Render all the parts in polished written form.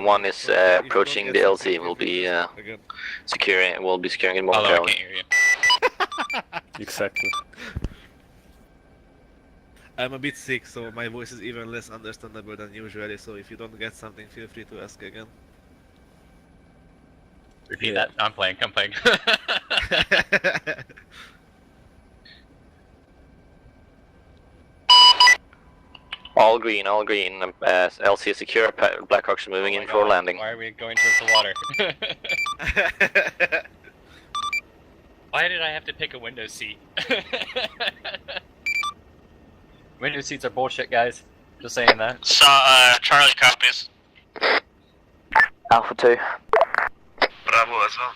one is approaching the LC. We'll be securing it momentarily. I can't hear you. Exactly. I'm a bit sick, so my voice is even less understandable than usually, so if you don't get something, feel free to ask again. Repeat that. I'm playing. All green. LC is secure. Blackhawks are moving in for landing. Why are we going towards the water? Why did I have to pick a window seat? Window seats are bullshit, guys. Just saying that. Charlie copies. Alpha 2. Bravo as well.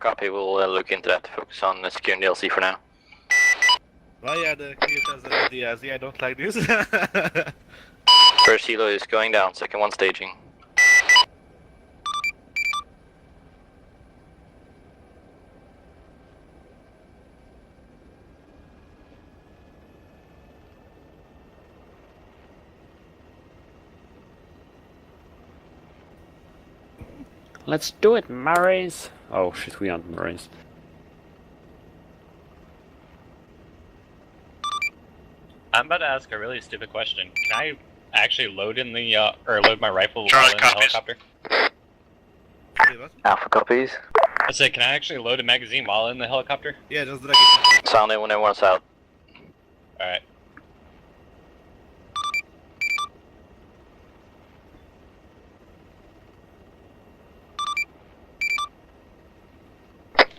Copy, we'll look into that. Focus on securing the LC for now. Why are the creators and the DRZ? I don't like this. First helo is going down, second one staging. Let's do it, Murrays! Oh shit, we aren't Murrays. I'm about to ask a really stupid question. Can I actually load in the or load my rifle Charlie while in the copies. helicopter? Alpha copies. I said, can I actually load a magazine while in the helicopter? Yeah, just drag it. Sound in when everyone's out. Alright.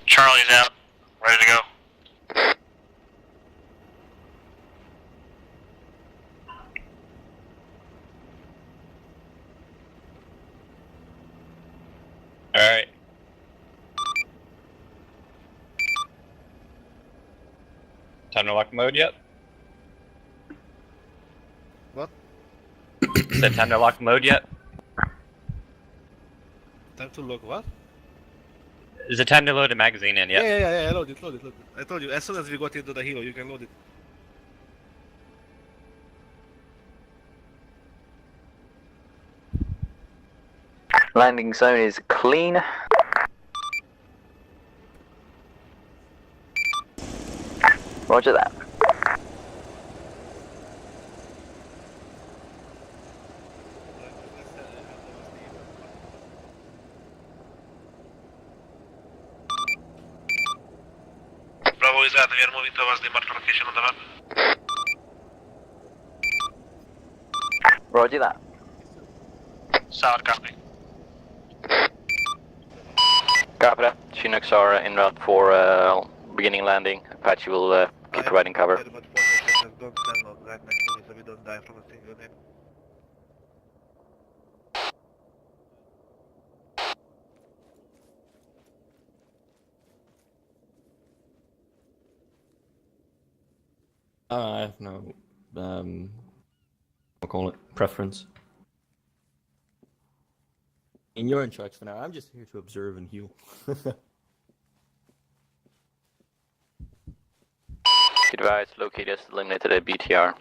Charlie's out. Ready to go. Alright. Time to lock mode yet? What? Is it time to lock mode yet? Time to log what? Is it time to load a magazine in yet? Yeah, load it. I told you, as soon as we got into the helo, you can load it. Landing zone is clean. Roger that. Bravo is out. We are moving towards the marked location on the map. Roger that. Sound copy. Copy that. Chinooks are en route for beginning landing. Apache will keep providing cover. Don't stand right next to me so we don't die from a single name. I have no, I'll call it preference. And you're in charge for now. I'm just here to observe and heal. Advise, located, eliminated a BTR.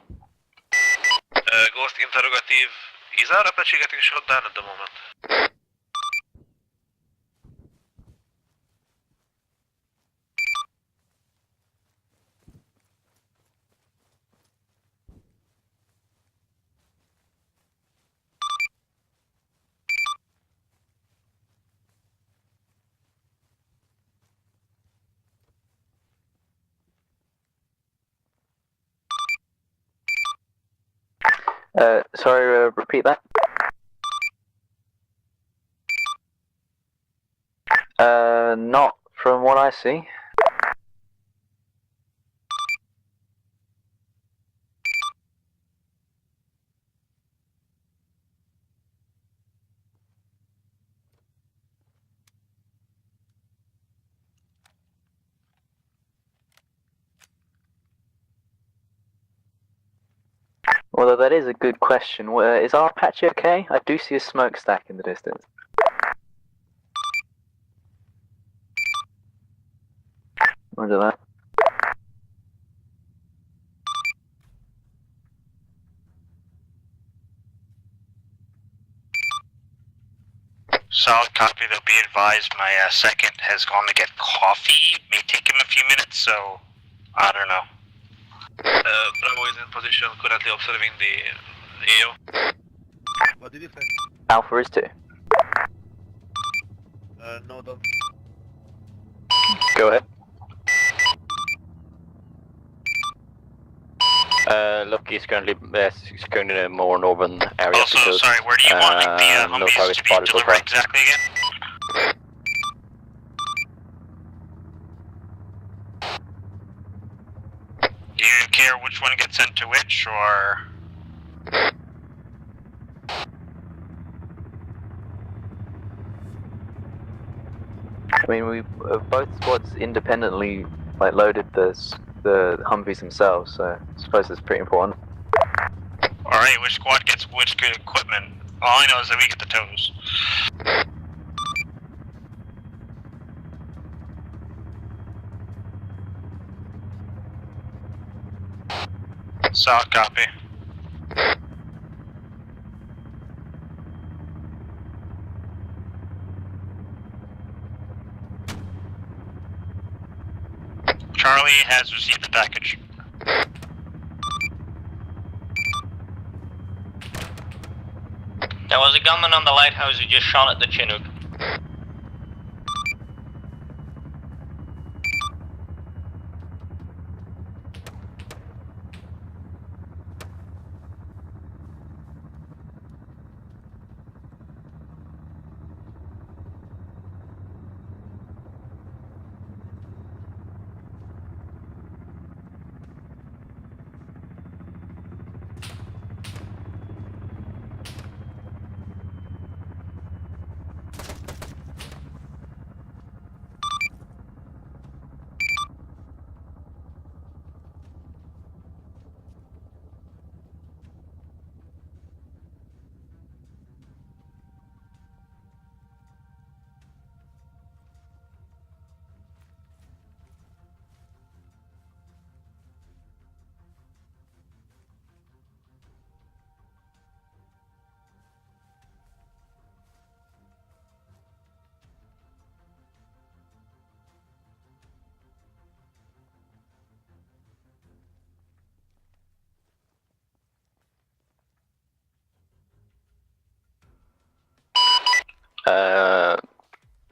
Ghost interrogative. Is our Apache getting shot down at the moment? Sorry, repeat that. Not from what I see. Although that is a good question. Is our Apache okay? I do see a smokestack in the distance. Roger that. Solid copy, they'll be advised my second has gone to get coffee. May take him a few minutes, so I don't know. Bravo is in position, currently observing the AO. What did you say? Alpha is 2. No, don't. Go ahead. Look, he's currently going to the more northern area. Also, sorry, where do you want like, the no Humvees target to be spotted so delivered far. exactly again? Do you care which one gets sent to which, or...? I mean, we both squads independently loaded the Humvees themselves, so I suppose it's pretty important. Alright, which squad gets which good equipment? All I know is that we get the tows. Solid copy. Charlie has received the package. There was a gunman on the lighthouse who just shot at the Chinook.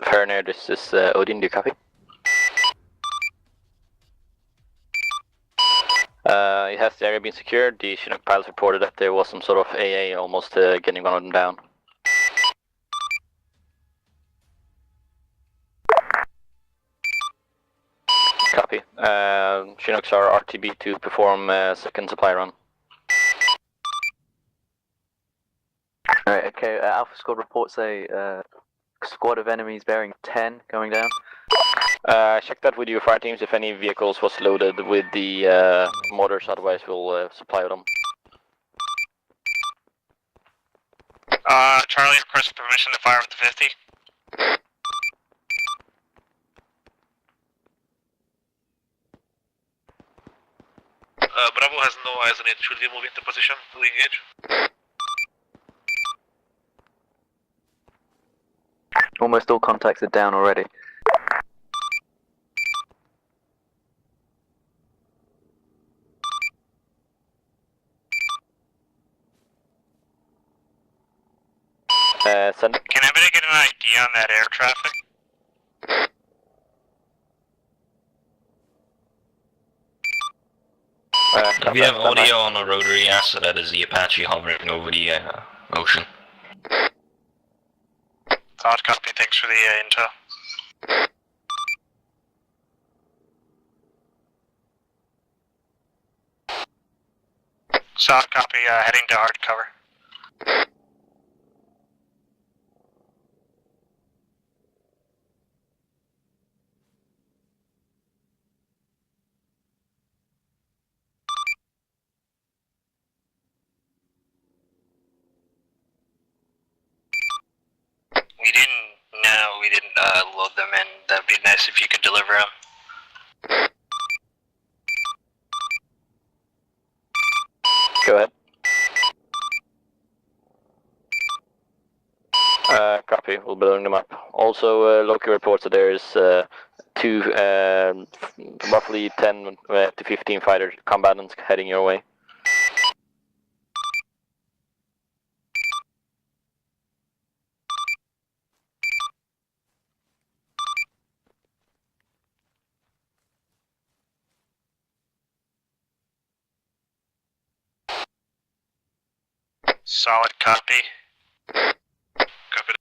Ferner, this is Odin, do you copy? It has the area been secured. The Chinook pilots reported that there was some sort of AA almost getting one of them down. Copy. Chinooks are RTB to perform second supply run. Alright, okay, Alpha Squad reports a squad of enemies bearing 10 going down. Check that with your fire teams if any vehicles was loaded with the mortars, otherwise we'll supply them. Charlie requests permission to fire with the 50. Bravo has no eyes on it. Should we move into position to engage? Almost all contacts are down already. Send. Can anybody get an idea on that air traffic? We have audio on the rotary, yes, so that is the Apache hovering over the ocean. Solid copy, thanks for the intel. Solid copy, heading to hard cover. We didn't load them in. That'd be nice if you could deliver them. Go ahead. Copy. We'll be loading them up. Also, local reports that there is two, roughly 10 to 15 fighter combatants heading your way. Solid copy. Copy.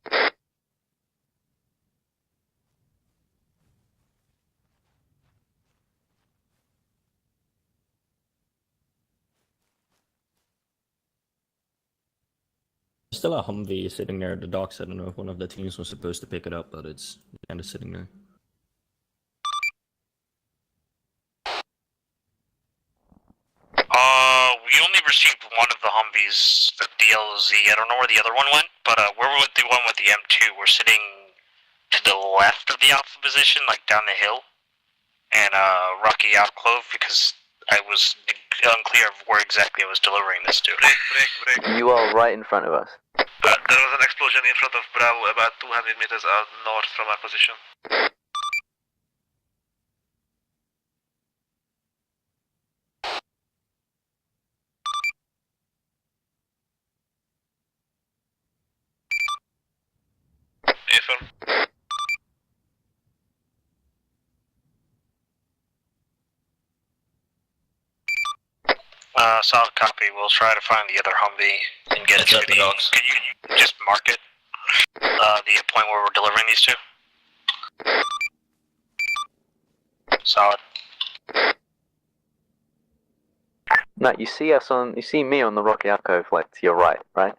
Still a Humvee sitting there at the docks. I don't know if one of the teams was supposed to pick it up, but it's kind of sitting there. We only received one of the Humvees, the DLZ. I don't know where the other one went, but we're with the one with the M2. We're sitting to the left of the Alpha position, like down the hill, and Rocky Alcove, because I was unclear of where exactly I was delivering this to. Break. You are right in front of us. There was an explosion in front of Bravo, about 200 meters out north from our position. Affirm. Solid copy. We'll try to find the other Humvee and get it to the docks. Could you just mark it? The point where we're delivering these two? Solid. No, you see me on the Rocky Alcove, like to your right, right?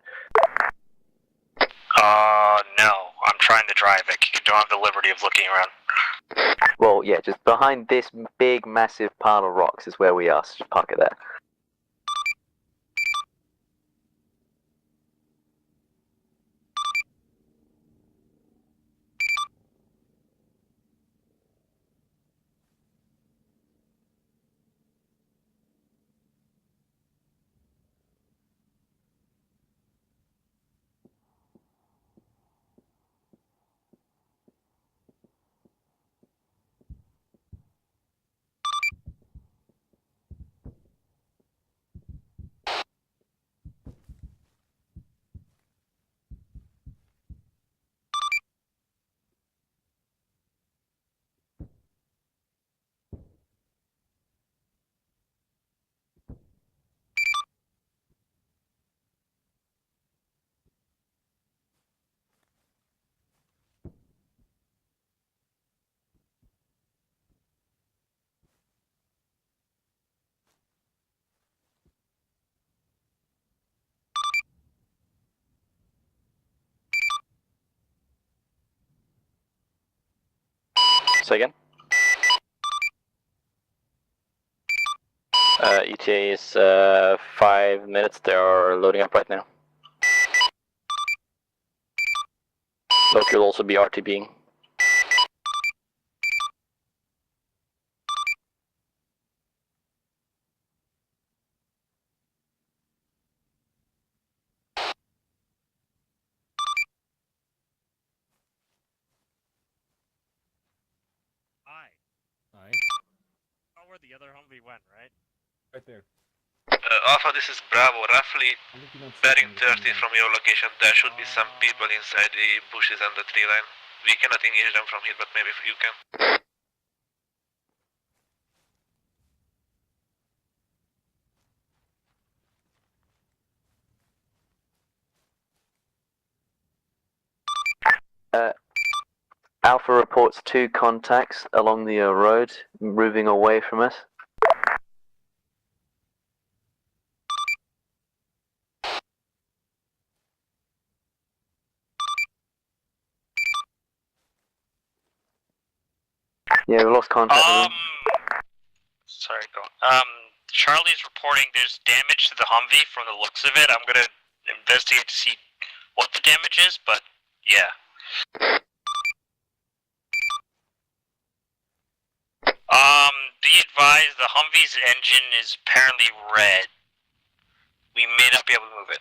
No. I'm trying to drive it. You don't have the liberty of looking around. Well, yeah, just behind this big, massive pile of rocks is where we are, so just park it there. Say again? ETA is 5 minutes. They are loading up right now. Look, you'll also be RTBing. Hi. Hi. Oh, where the other Humvee went, right? Right there. Alpha, this is Bravo. Roughly bearing 30 from your location. There should be some people inside the bushes and the tree line. We cannot engage them from here, but maybe you can. Alpha reports 2 contacts along the road, moving away from us. Yeah, we lost contact with them. Sorry, go on. Charlie's reporting there's damage to the Humvee from the looks of it. I'm gonna investigate to see what the damage is, but yeah. Be advised, the Humvee's engine is apparently red. We may not be able to move it.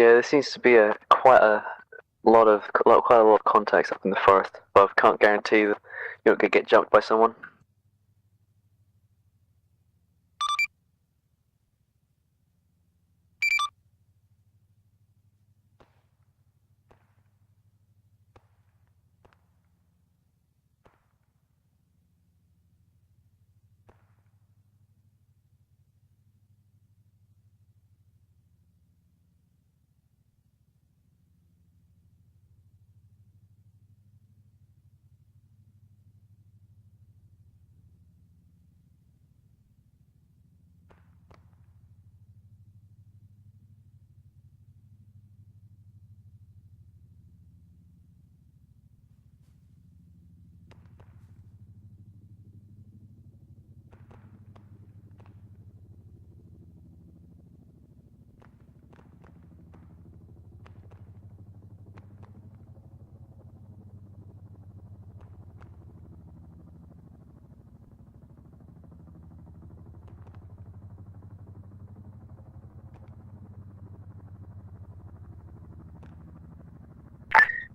Yeah, there seems to be quite a lot of contacts up in the forest, but I can't guarantee that you're not gonna get jumped by someone.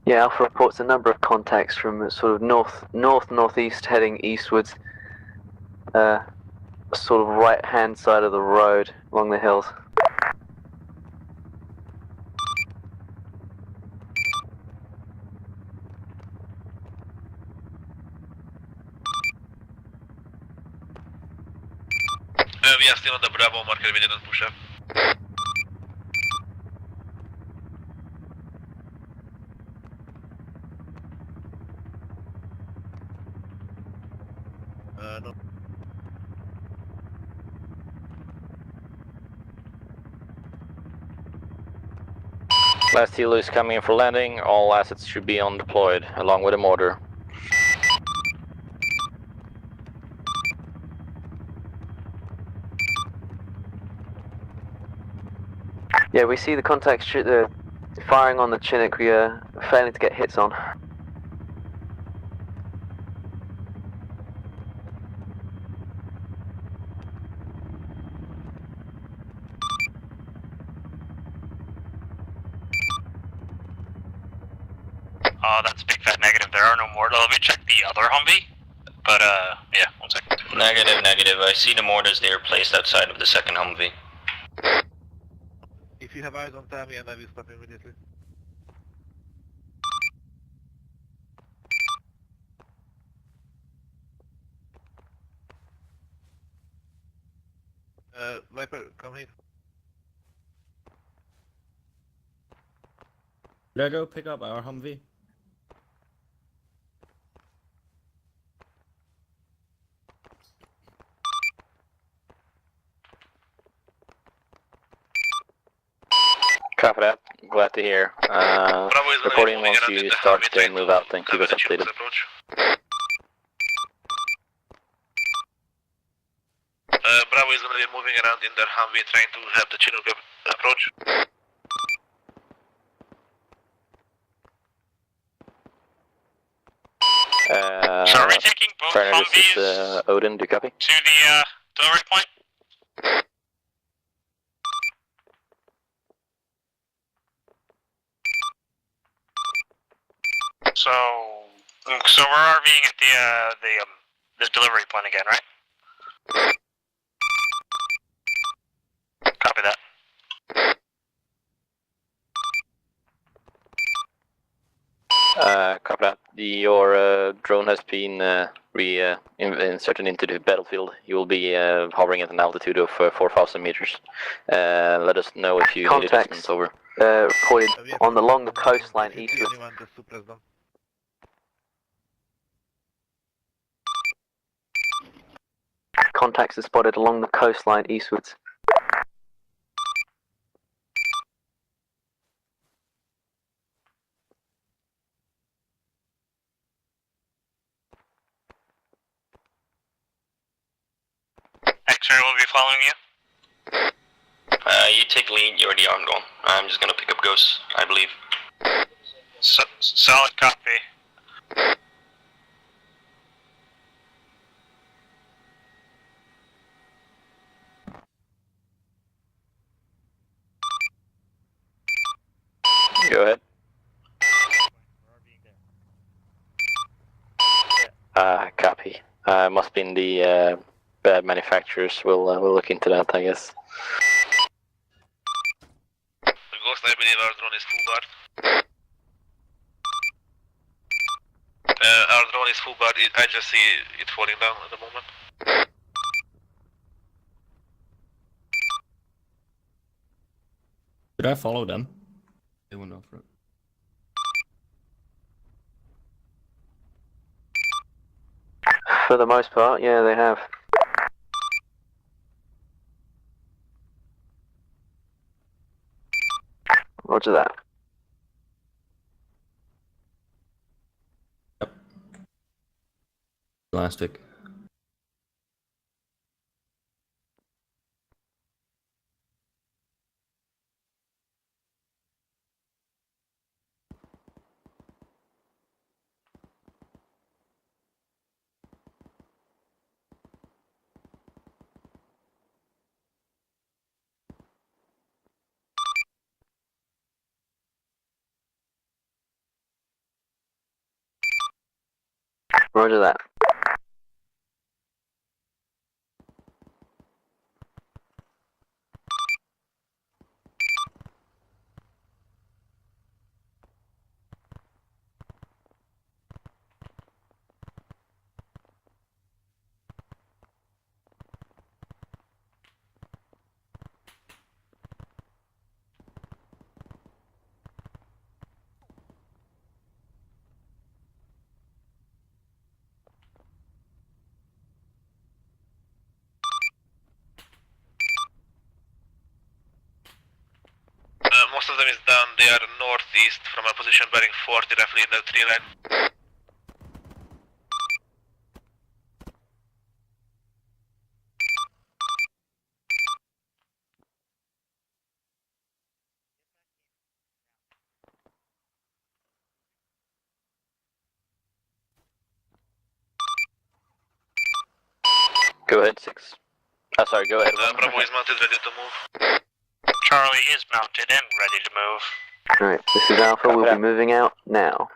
Yeah, Alpha reports a number of contacts from sort of northeast heading eastwards, sort of right-hand side of the road along the hills. We are still on the Bravo marker, we didn't push up. No. Last helo is coming in for landing. All assets should be on deployed, along with a mortar. Yeah, we see the contacts firing on the Chinook. We are failing to get hits on. That's a big fat negative. There are no more. Let me check the other Humvee. But, yeah, 1 second. Negative, negative. I see the mortars. They are placed outside of the second Humvee. If you have eyes on Tammy, and I will stop immediately. Viper, come here. Did I go pick up our Humvee? Copy that. Glad to hear. Reporting once you start to move out, then keep us updated. Bravo is gonna be moving around in their Humvee trying to have the Chinook approach. So are we taking both Humvees this is Odin, do you copy? to the delivery point? So we're RVing at the delivery point again, right? Copy that. Copy that. Your drone has been inserted into the battlefield. You will be hovering at an altitude of 4,000 meters. Let us know if you need assistance. Over. Reported along the coastline eastwards. Contacts are spotted along the coastline eastwards. X-ray will be following you. You take lead, you're the armed one. I'm just gonna pick up ghosts, I believe. Solid copy. Go ahead. Copy. Must be in the bad manufacturers. We'll look into that, I guess. Ghost, I believe our drone is full bar. Our drone is full bar. I just see it falling down at the moment. Did I follow them? They went off road. For the most part, yeah, they have. Roger that. Yep. Elastic. Roger that. Most of them is down. They are northeast from our position, bearing 40 roughly in the tree line. Go ahead, 6. Sorry, go ahead. Bravo is mounted, ready to move. Charlie is mounted and ready to move. Alright, this is Alpha. We'll be moving out now.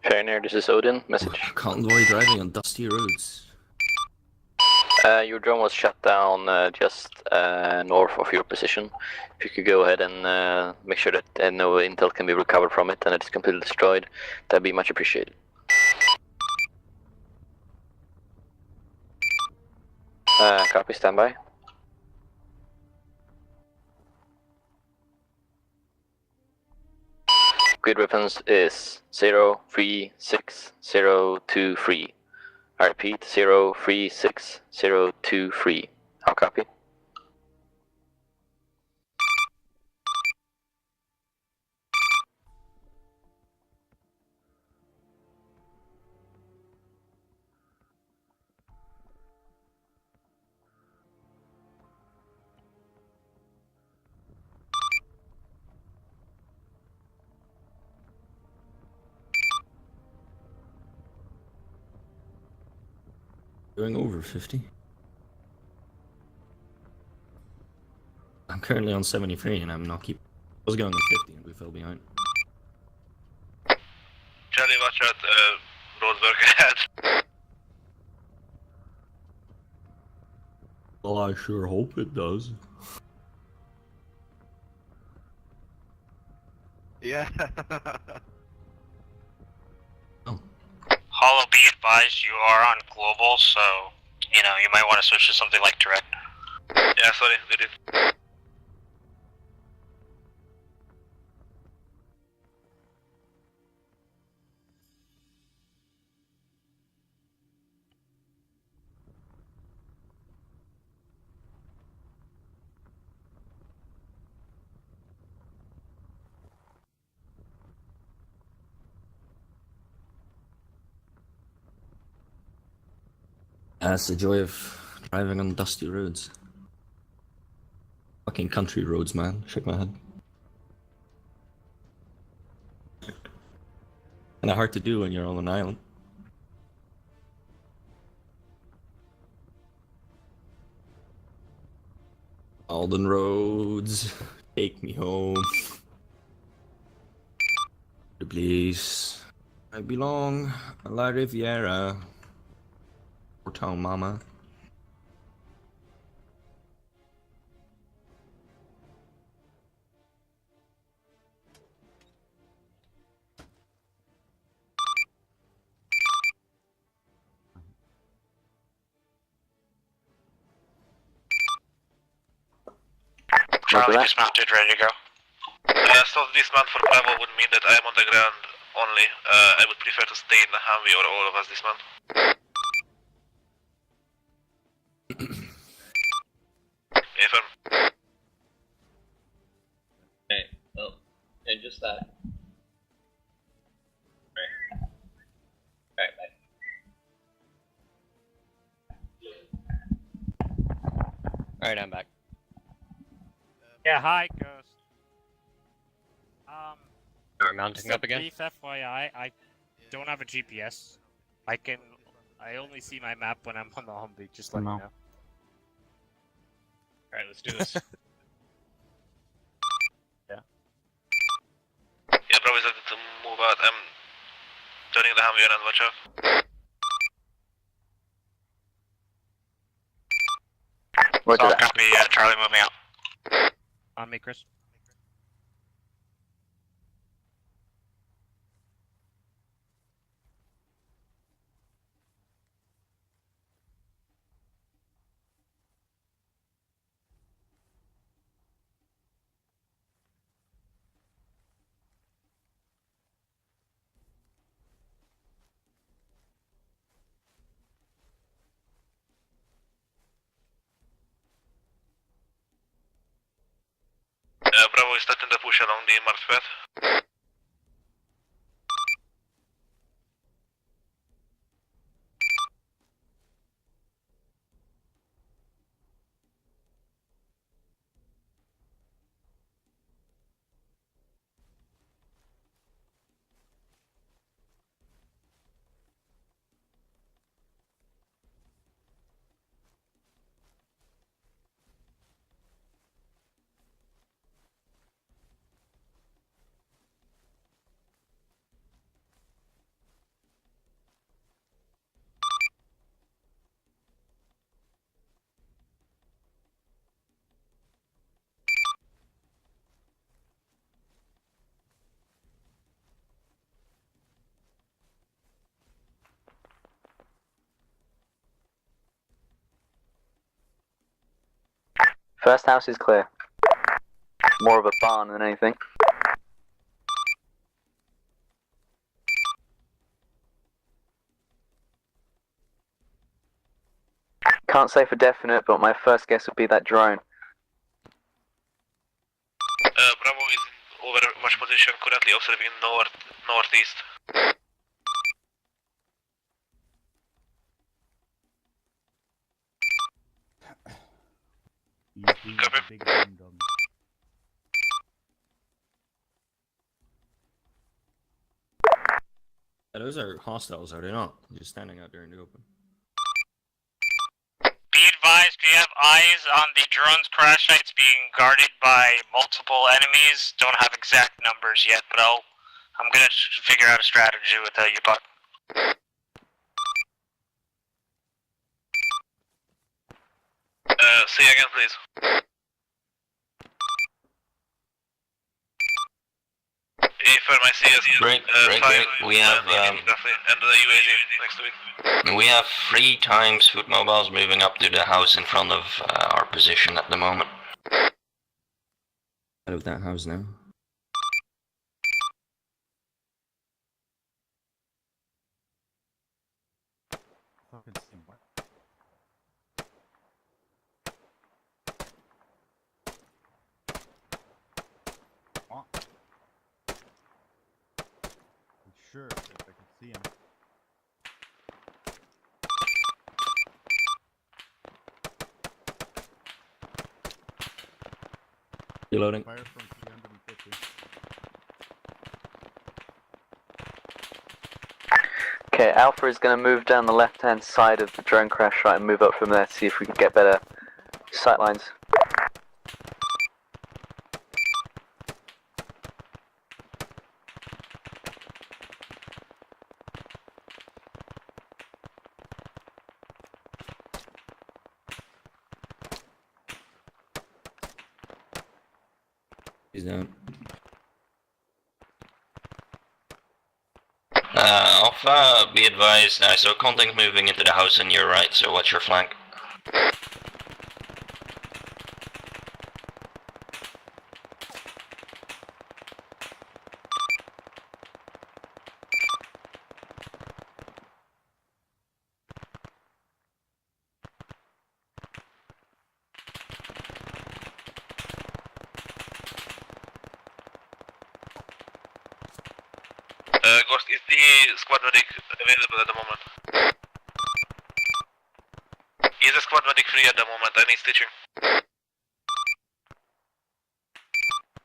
Pioneer, this is Odin. Message. Convoy driving on dusty roads. Your drone was shut down just north of your position. If you could go ahead and make sure that no intel can be recovered from it and it's completely destroyed, that'd be much appreciated. Copy, standby. Grid weapons is 036023. I repeat, 036023. I'll copy. Going over 50. I'm currently on 73 and I'm not keep. I was going on 50 and we fell behind. Charlie, watch out, roadwork ahead. Well, I sure hope it does. Yeah. Oh. Hollow, be advised you are on global, so, you know, you might want to switch to something like direct. Yeah, sorry, did it. That's the joy of driving on dusty roads. Fucking country roads, man. Shake my head. Kinda hard to do when you're on an island. Malden roads, take me home. Please. I belong à La Riviera. Poor town mama. Charlie dismounted, ready to go. So dismount for Bravo would mean that I am on the ground only. I would prefer to stay in the Humvee or all of us dismount. Affirm. Okay, well, and just that. Alright, bye. Alright, I'm back. Yeah, hi, Ghost. Are we mounting Just a up again? brief FYI, I don't have a GPS. I only see my map when I'm on the Humvee, just let you know. Alright, let's do this. Yeah, Bravo is ready to move out. I'm turning the Humvee around, watch out. Roger So that. copy, Charlie moving out. On me, Chris. Bravo is starting the push along the marked path. First house is clear. More of a barn than anything. Can't say for definite, but my first guess would be that drone. Bravo is in overwatch position, currently observing northeast. Copy. Those are hostiles, are they not? Just standing out there in the open. Be advised, we have eyes on the drone's crash sites being guarded by multiple enemies. Don't have exact numbers yet, but I'm gonna figure out a strategy with U-Bot. Say again, please. Affirm, I see us. Break, we have roughly, and the UAG next to it. we have 3 times foot mobiles moving up to the house in front of our position at the moment. Out of that house now. Sure, if I can see him. Reloading. Fire from 350. Okay, Alpha is going to move down the left-hand side of the drone crash site and move up from there to see if we can get better sight lines. He's down. Alpha, be advised. I saw contact moving into the house on your right, so watch your flank. Ghost, is the squad medic available at the moment? Is the squad medic free at the moment? I need stitching.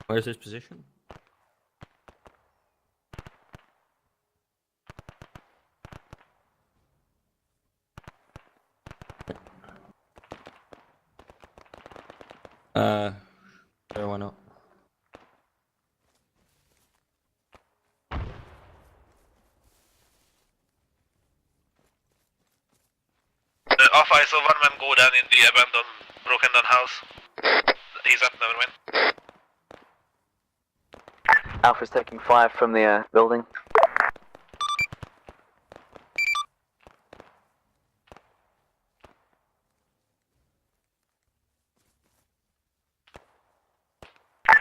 Where's his position? Sure, why not? Alpha, I saw one man go down in the abandoned, broken down house. He's up, never mind. Alpha's taking fire from the building.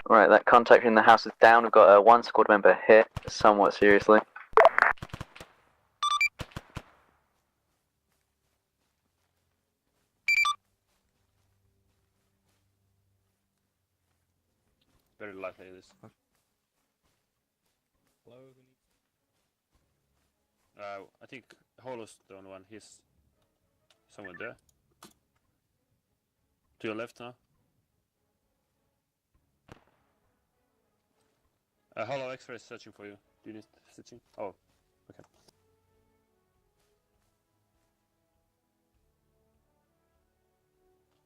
Right, that contact in the house is down. We've got one squad member hit somewhat seriously. Very likely this. Hello? I think Holo's the only one. He's somewhere there. To your left now. Holo X-ray is searching for you. Do you need stitching? Oh, okay.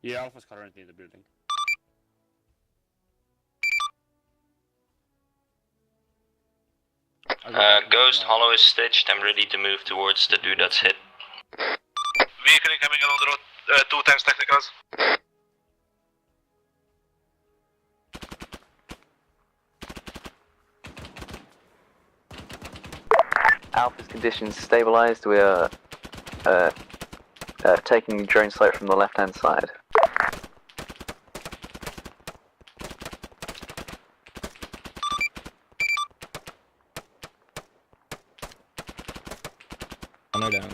Yeah, Alpha's currently in the building. Ghost, Hollow is stitched. I'm ready to move towards the dude that's hit. Vehicle coming along the road, 2 times technicals. Alpha's conditions stabilized. We are taking drone sight from the left-hand side. Honor down.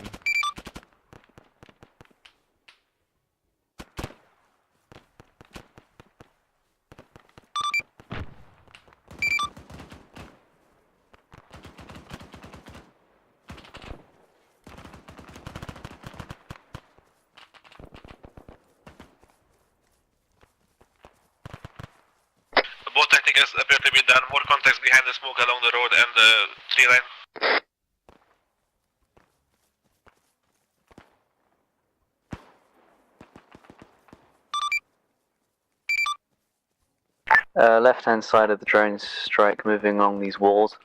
Both technicals appear to be done. More contacts behind the smoke along the road and the tree line. Left-hand side of the drone strike moving along these walls.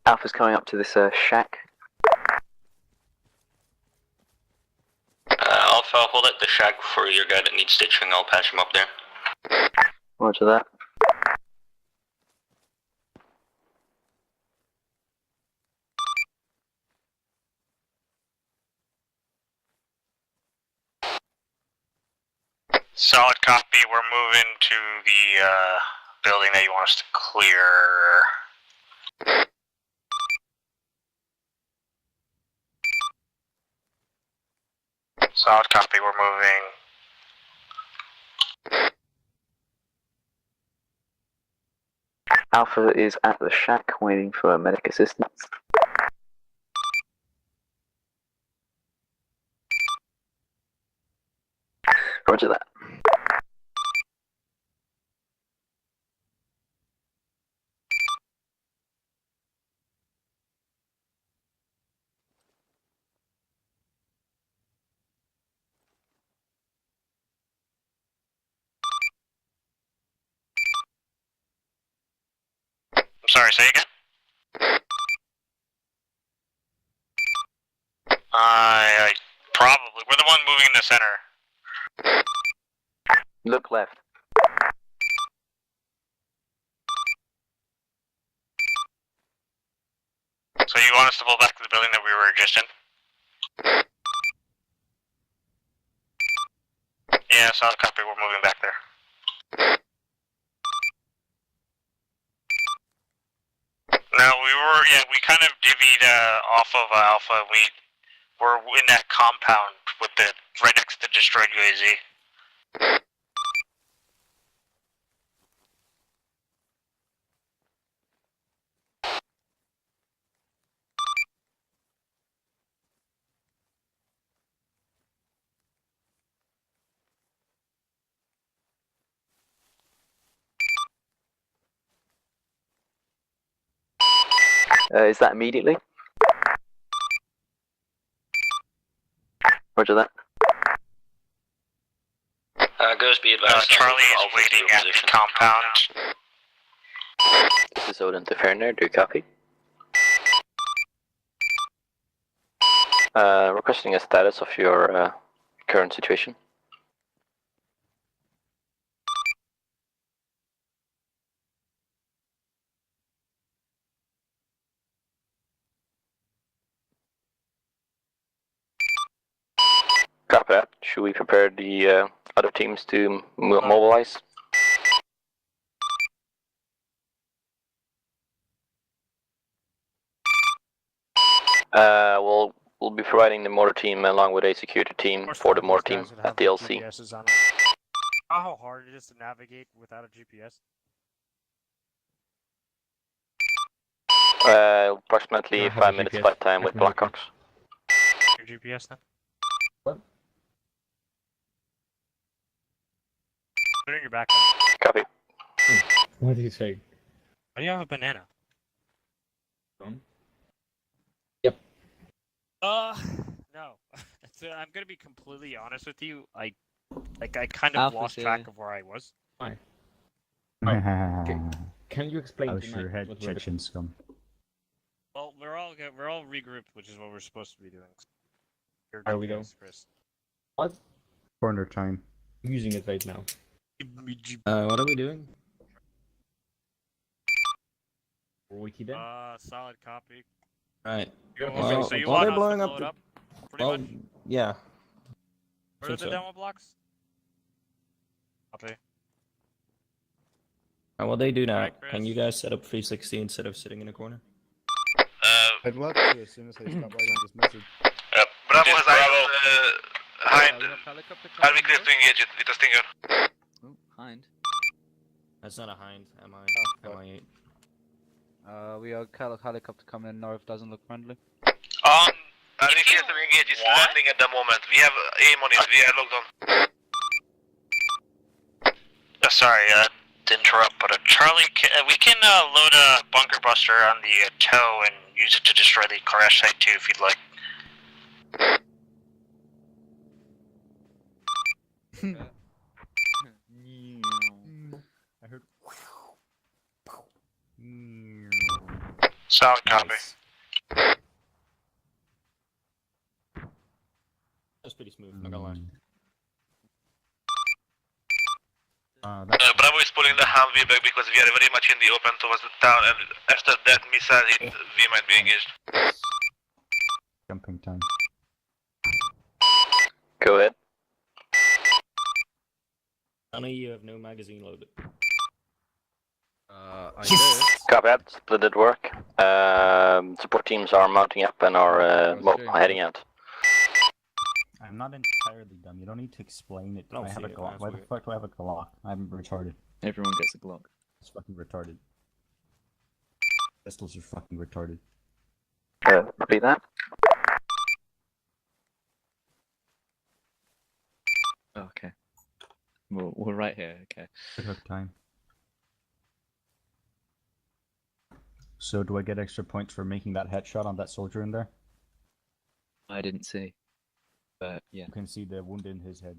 Alpha's coming up to this shack. Alpha, hold at the shack for your guy that needs stitching. I'll patch him up there. Roger that. Solid copy. We're moving to the building that you want us to clear. Solid copy. We're moving. Alpha is at the shack waiting for medic assistance. Roger that. I'm sorry, say again? I probably. We're the one moving in the center. Look left. So you want us to pull back to the building that we were just in? Yeah, solid copy. We're moving back there. No, we kind of divvied off of Alpha. We were in that compound with the right next to the destroyed UAZ. Is that immediately? Roger that. Goes be advised. Charlie is waiting at the compound. This is Odin to Ferner, do you copy? Requesting a status of your current situation. Copy that. Should we prepare the other teams to mobilize? We'll be providing the mortar team along with a security team for the mortar team at the LC. How hard it is to navigate without a GPS? Approximately 5 minutes flight time with Blackhawks. Your GPS then? What? Put it in your backpack. Copy. What do you say? Why do you have a banana? Yep. No. So I'm gonna be completely honest with you. I kind of lost track of where I was. Why? Okay. Can you explain I to was me your head what we're Chechen scum. Well, we're all regrouped, which is what we're supposed to be doing. Are we though? Chris. What? Corner time. I'm using it right now. What are we doing? Wiki then? Solid copy. Right. Well, so you while want they're us blowing to up blow it the... up? Pretty Well, much? yeah. Where are the so. demo blocks? Copy. While they do that, Alright, can Chris. you guys set up 360 instead of sitting in a corner? I'd love to as soon as I stop writing this message. Bravo has eyes Hind. Are we clear to engage it with a stinger? Oh, Hind. That's not a Hind, MI. MI8. We are helicopter coming in north, doesn't look friendly. Are we clear to engage? It's landing at the moment. We have aim on it, we are logged on. Sorry, to interrupt, but Charlie, we can load a bunker buster on the tow and use it to destroy the crash site too, if you'd like. I heard. Solid copy. That's pretty smooth, not gonna lie. Bravo is pulling the Humvee back because we are very much in the open towards the town, and after that missile hit, we might be engaged. Jumping time. Go ahead. None of you have no magazine loaded. I do. Copy that. Splitted work. Support teams are mounting up and are heading out. I'm not entirely dumb. You don't need to explain it. I have a Glock. Why the fuck do I have a Glock? I'm retarded. Everyone gets a Glock. It's fucking retarded. Pistols are fucking retarded. Repeat that. Oh, okay. We're right here, okay. Good hook time. So do I get extra points for making that headshot on that soldier in there? I didn't see. But yeah. You can see the wound in his head.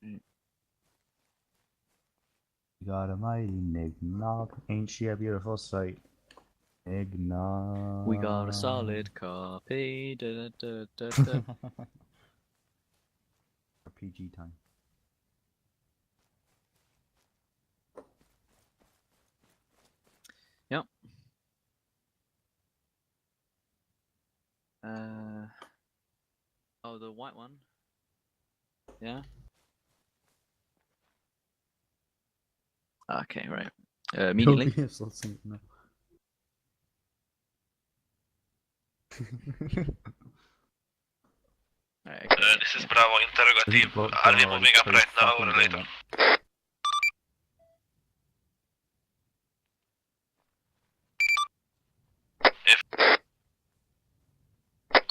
We got a mighty eggnog. Ain't she a beautiful sight? Eggnog. We got a solid copy. Da, da, da, da, da. PG time. Yep. Oh, the white one. Yeah. Okay, right. Immediately. Yes, I'll sing it now. Right, This is Bravo interrogative. Are we moving up right now or later?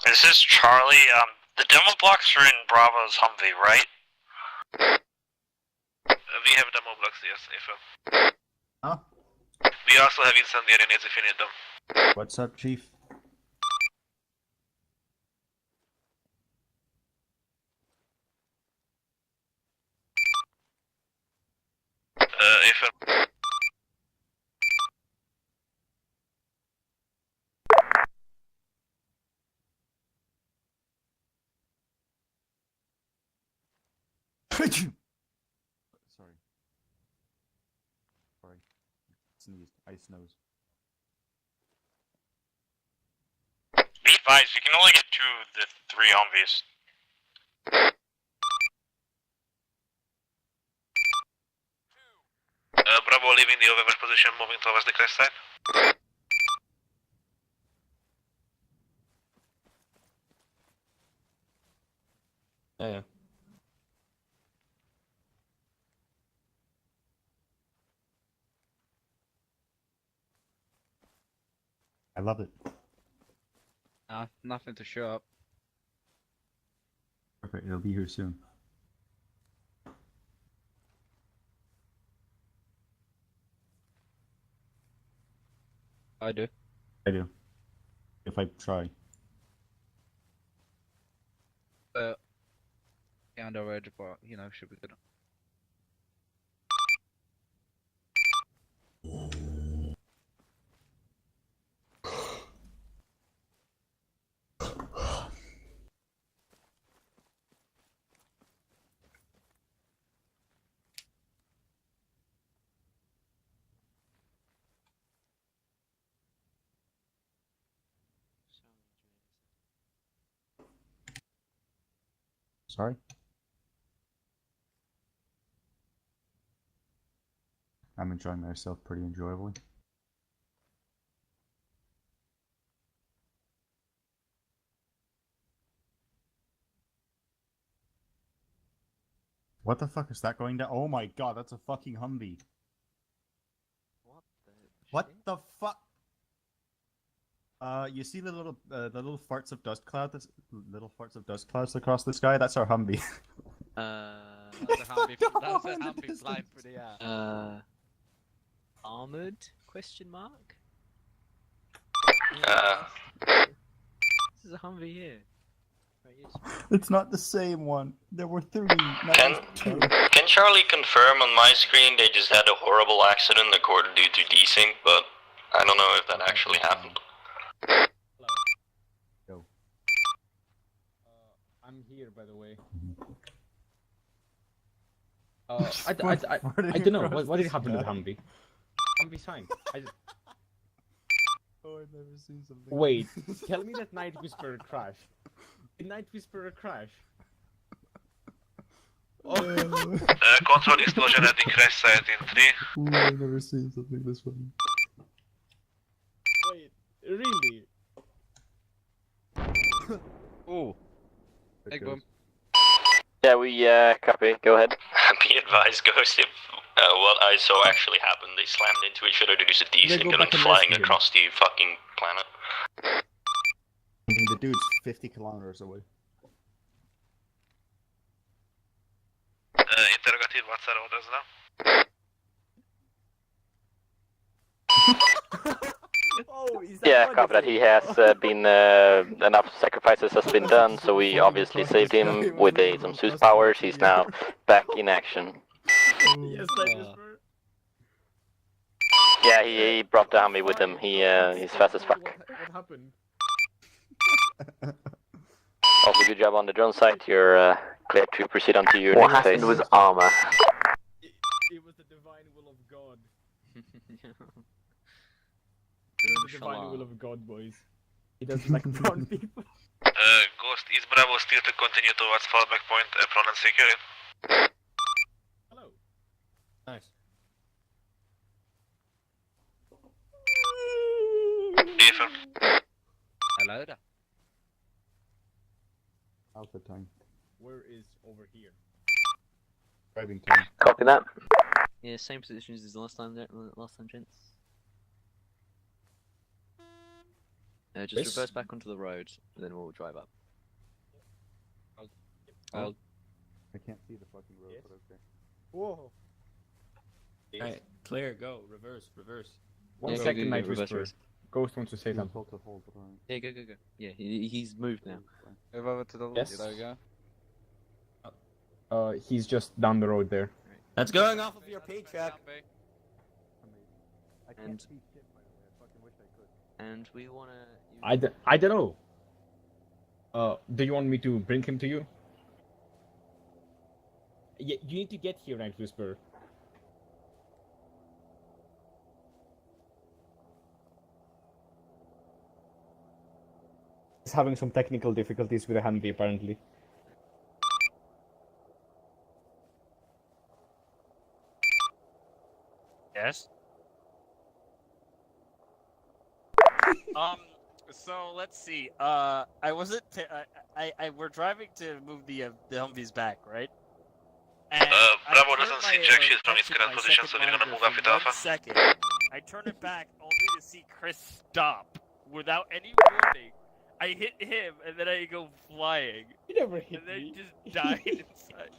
This is Charlie. The demo blocks are in Bravo's Humvee, right? We have demo blocks, yes, if Huh? we also have incendiary nades if you need them. What's up, Chief? If Sorry. Sneezed. I snows. be advised, you can only get 2 of the 3 Humvees. Bravo leaving the overwatch position, moving towards the crash site. Yeah. I love it. Nothing to show up. Perfect, it'll be here soon. I do. I do. If I try. Yeah, on the edge, but you know, should be good. Sorry? I'm enjoying myself pretty enjoyably. What the fuck is that going down? Oh my god, that's a fucking Humvee. What the fuck? You see the little farts of dust cloud? Little farts of dust clouds across the sky. That's our Humvee. That's a Humvee flying through the air. Armored? Question mark. This is a Humvee here. It's not the same one. There were 3. Now there's 2. Can Charlie confirm on my screen they just had a horrible accident according due to desync, but I don't know if that actually happened. Yo. I'm here, by the way. I don't know. What did happen to the Humvee? Humvee's fine. Oh, I've never seen something. Wait, tell me that Night Whisperer crashed. Did Night Whisperer crash? Control explosion at the crash site in 3. Ooh, I've never seen something this funny. Wait, really? Ooh. Egg boom. Yeah, we copy. Go ahead. Be advised, Ghost, if what I saw actually happened, they slammed into each other due to desync and went flying across the fucking planet. I mean, the dude's 50 kilometers away. Interrogative, what's our orders now? Oh Yeah, copy that. He has been enough sacrifices has been done, so we obviously saved him with some Zeus powers. He's now back in action. Yes, Night Whisperer. Yeah, he brought the Humvee with him. He's fast as fuck. What happened? Also, good job on the drone site. You're clear to proceed onto your next phase. What happened was armor. It was the divine will of God. It was the divine will of God, boys. He doesn't like brown people. Ghost, is Bravo still to continue towards fallback point, prone and secure it? Hello. Nice. Ethan. Hello there. Alpha time. Where is over here? Driving time. Copy that. Yeah, same positions as last time, gents. Just reverse back onto the road, and then we'll drive up. I can't see the fucking road, but okay. Whoa. Alright, clear, go, reverse. One Yeah, second, go, Night reverse, Whisperer. reverse. Ghost wants to say something. Hold to hold, but alright. Yeah, go. Yeah, he's moved now. Move over to the left. Yes. There we He's go. just down the road there. That's going off of your paycheck. I can't And- see shit, by the way. I fucking wish I could. And we wanna... I don't know. Do you want me to bring him to you? Yeah, you need to get here, Night Whisperer. He's having some technical difficulties with the Humvee, apparently. Yes. So let's see. I wasn't. We're driving to move the Humvees back, right? And Bravo doesn't see Jack she's from his current position, so we're gonna move up with Alpha. Second, I turn it back only to see Chris stop without any warning. I hit him and then I go flying. You never hit And then me. just died inside.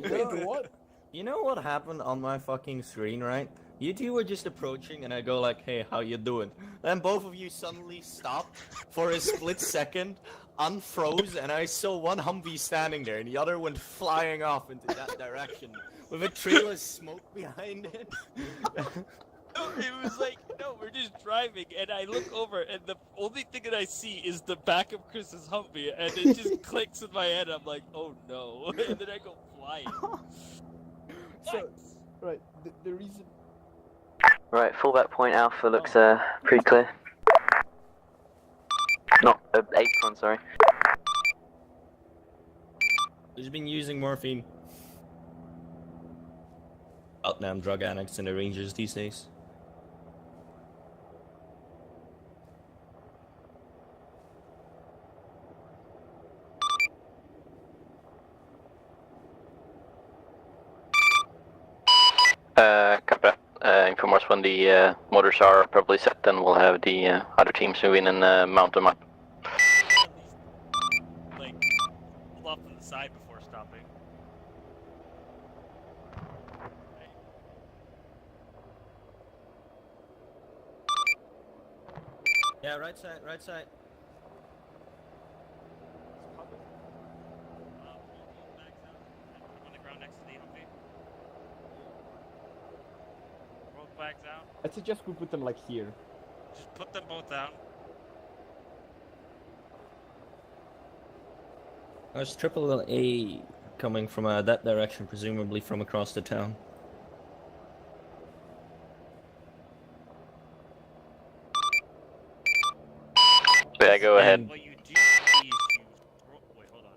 Wait, what? You know what happened on my fucking screen, right? You two were just approaching and I go like, hey, how you doing? Then both of you suddenly stopped for a split second, unfroze, and I saw one Humvee standing there and the other went flying off into that direction with a trail of smoke behind it. No, it was like, no, we're just driving, and I look over, and the only thing that I see is the back of Chris's Humvee, and it just clicks in my head. I'm like, oh no, and then I go flying. So, right, the reason... Right, fallback point Alpha looks pretty clear. Not apron, sorry. Who's been using morphine? Outnam drug addicts and the Rangers these days. Copy that. Inform us when the motors are properly set, and we'll have the other teams move in and mount them up. Like, pull off to the side before stopping. Yeah, right side, right side. On the ground next to the Humvee. Both bags out. I suggest we put them like here. Just put them both down. There's triple A coming from that direction, presumably from across the town. Yeah, go ahead. What you do is you wait, hold on.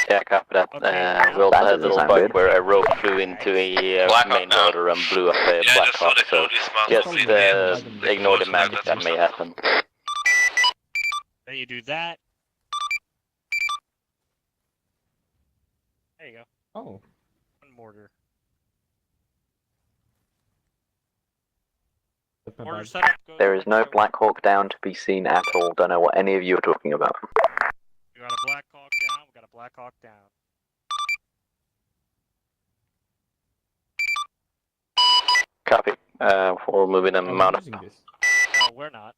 Yeah, copy that. Okay, We also had a little sound bug good. where a rope flew into a main motor and blew up a Yeah, Black just saw Hawk, the so code dismount. just Hopefully the end. ignore the magic that may happen. Then you do that. There you go. Oh. One mortar. That's my Mortar bad. setup goes. There is no Black Hawk down to be seen at all. Don't know what any of you are talking about. We got a Black Hawk down. We got a Black Hawk down. Copy. For moving them Are out. we using this? No, we're not.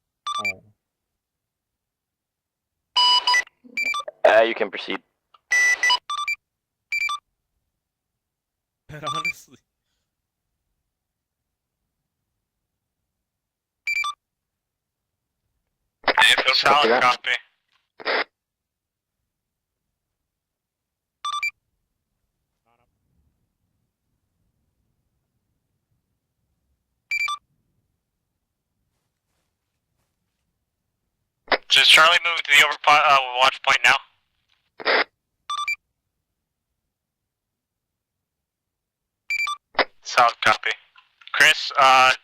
Oh. You can proceed. Honestly. Solid copy. Does Charlie move to the watch point now? Solid copy. Chris,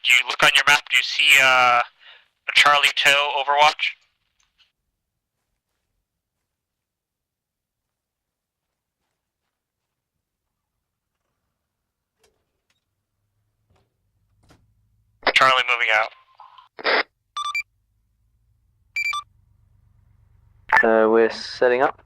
do you look on your map? Do you see a Charlie 2 overwatch? Charlie moving out. We're setting up.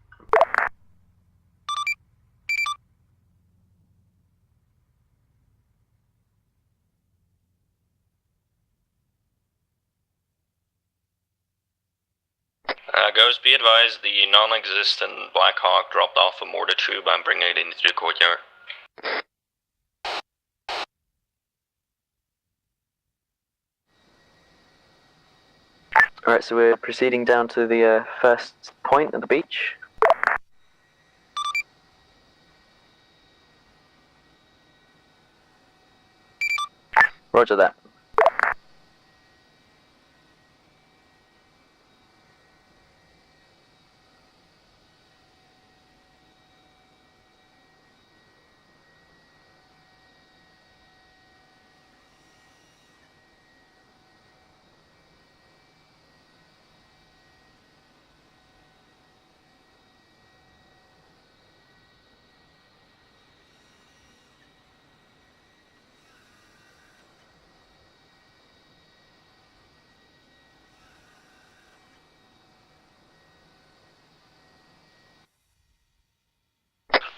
Ghost, be advised, the non-existent Black Hawk dropped off a mortar tube. I'm bringing it into the courtyard. Alright, so we're proceeding down to the first point at the beach. Roger that.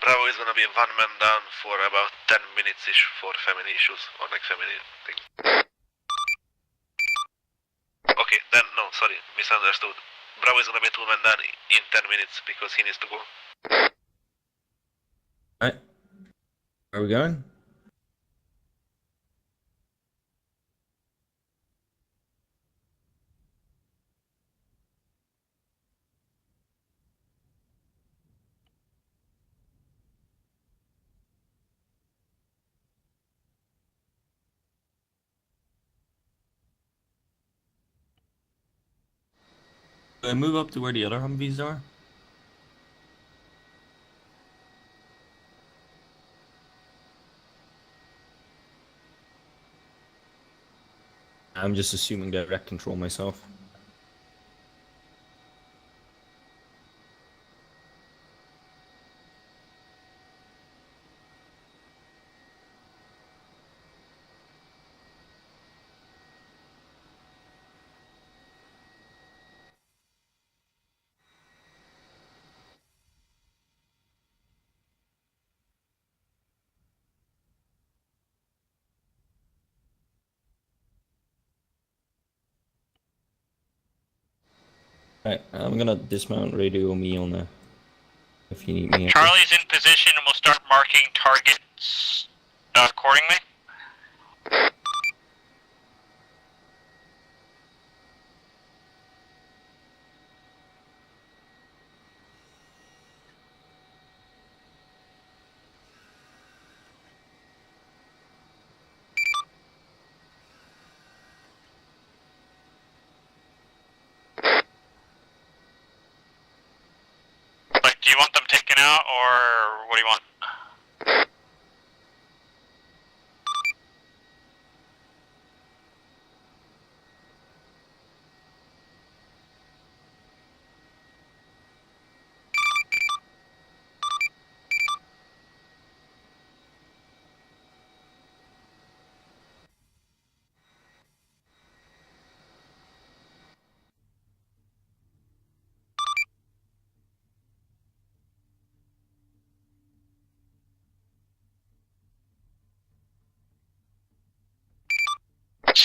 Bravo is gonna be one man down for about 10 minutes-ish for family issues, or like family thing. Okay, then, no, sorry, misunderstood. Bravo is gonna be 2 men down in 10 minutes because he needs to go. Alright. Where are we going? Do I move up to where the other Humvees are? I'm just assuming direct control myself. Alright, I'm gonna dismount, radio me on the if you need me. Charlie's in position and we'll start marking targets accordingly. Like, do you want them taken out, or what do you want?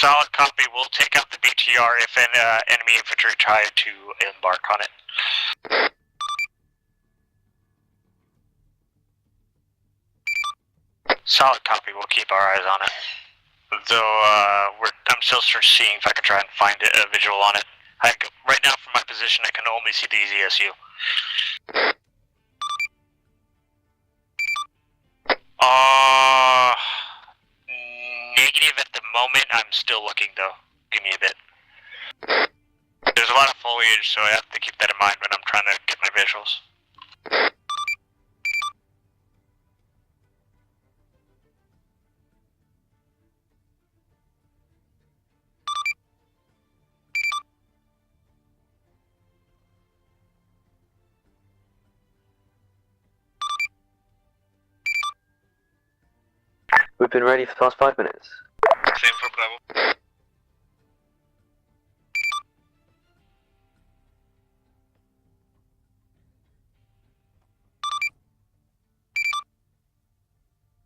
Solid copy. We'll take out the BTR if an enemy infantry try to embark on it. Solid copy. We'll keep our eyes on it. Though I'm still seeing if I can try and find a visual on it. Right now, from my position, I can only see the EZSU. Negative at the moment. I'm still looking though. Give me a bit. There's a lot of foliage, so I have to keep that in mind when I'm trying to get my visuals. We've been ready for the past 5 minutes. Same for Bravo.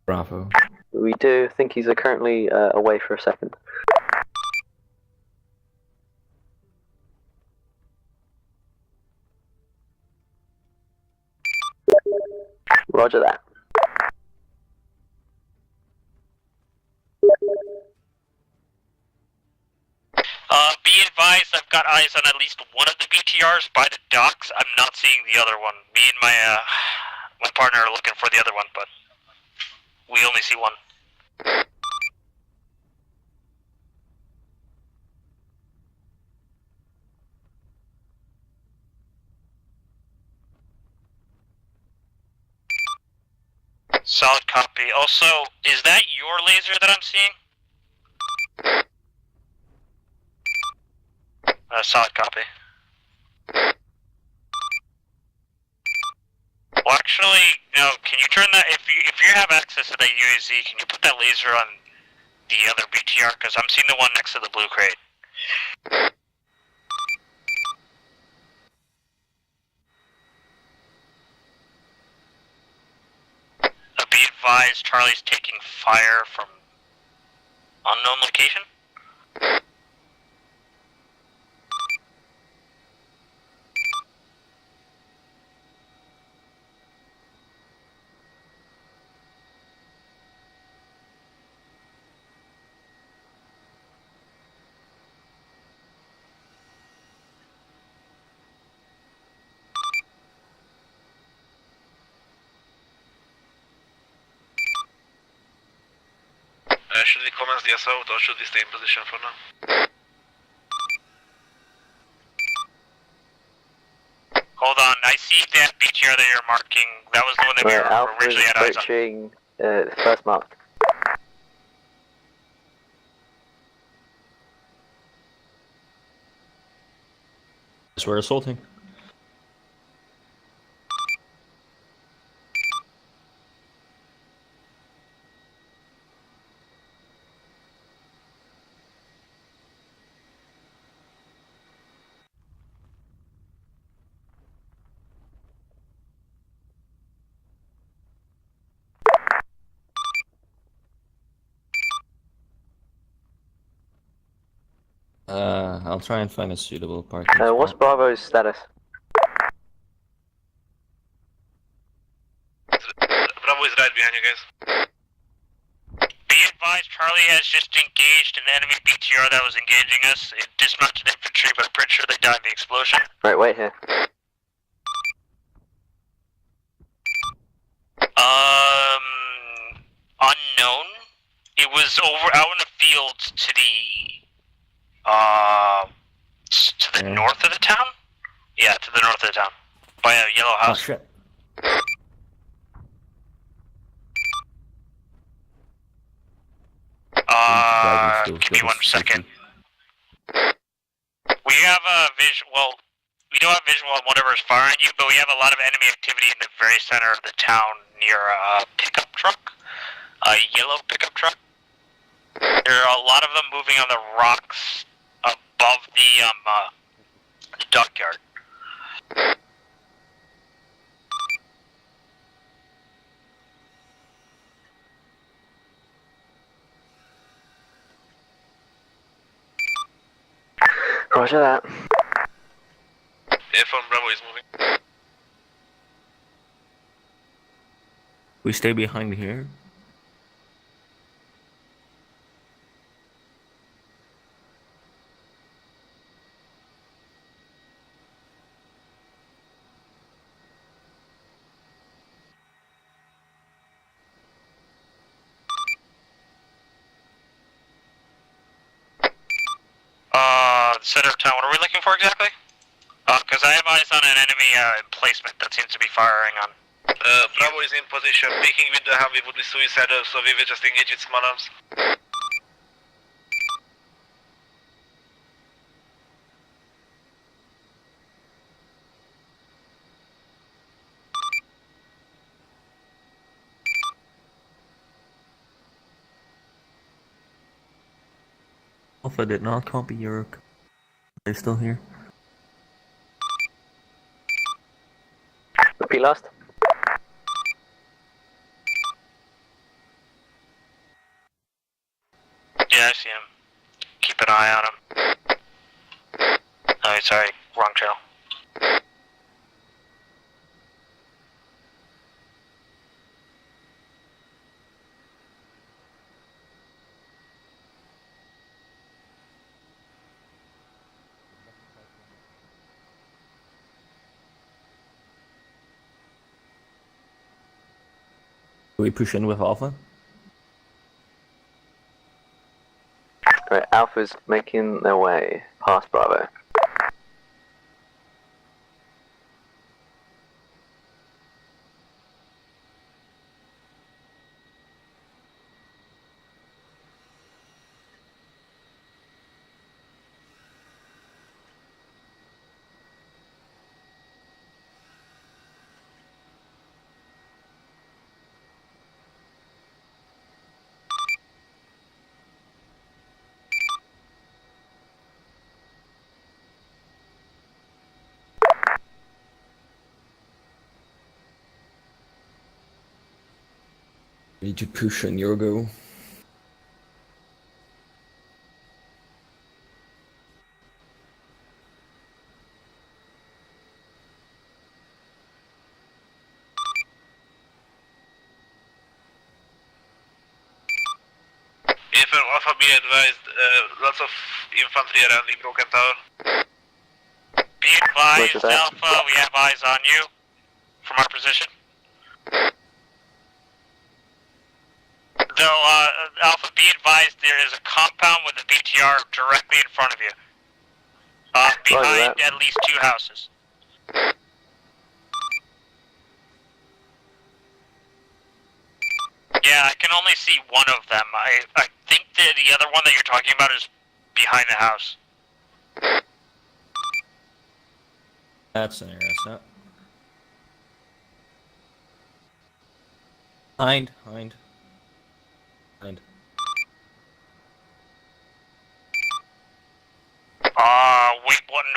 Bravo. We do think he's currently away for a second. Roger that. Be advised, I've got eyes on at least one of the BTRs by the docks. I'm not seeing the other one. Me and my partner are looking for the other one, but we only see one. Solid copy. Also, is that your laser that I'm seeing? Solid copy. Well, actually, no. Can you turn that? If you have access to that UAZ, can you put that laser on the other BTR? Because I'm seeing the one next to the blue crate. Be advised, Charlie's taking fire from unknown location. Should we commence the assault or should we stay in position for now? Hold on, I see that BTR that you're marking. That was the one that we were originally had eyes on. Approaching first mark. So we're assaulting. I'll try and find a suitable parking spot. What's Bravo's status? Bravo is right behind you guys. Be advised, Charlie has just engaged an enemy BTR that was engaging us. It dismounted infantry, but I'm pretty sure they died in the explosion. Right, wait here. Unknown. It was over out in the fields to the north of the town? Yeah, to the north of the town. By a yellow house. Oh shit. Give me 1 second. We have a well, we don't have visual on whatever is firing you, but we have a lot of enemy activity in the very center of the town near a pickup truck. A yellow pickup truck. There are a lot of them moving on the rocks above the dockyard. Roger that. F1 Bravo is moving. We stay behind here. Center of town, what are we looking for exactly? Because I have eyes on an enemy emplacement that seems to be firing on. Bravo is in position. Peeking with the Humvee would be suicidal, so we will just engage with small arms. Alpha did not copy your. They're still here. Repeat last. Yeah, I see him. Keep an eye on him. Oh, sorry, wrong trail. Do we push in with Alpha? Right, Alpha's making their way past Bravo. Need to push on your go. If Alpha be advised, lots of infantry around the broken tower. Be advised, Alpha, we have eyes on you from our position. Though, Alpha, be advised, there is a compound with a BTR directly in front of you. Behind at least 2 houses. Yeah, I can only see one of them. I think that the other one that you're talking about is behind the house. That's an intercept. Hind.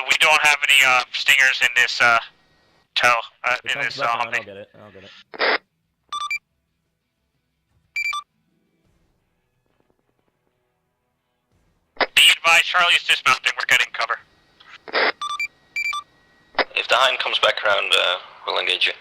We don't have any stingers in this tow. In this I'll get it. Be advised, Charlie's dismounting. We're getting cover. If the hind comes back around, we'll engage you.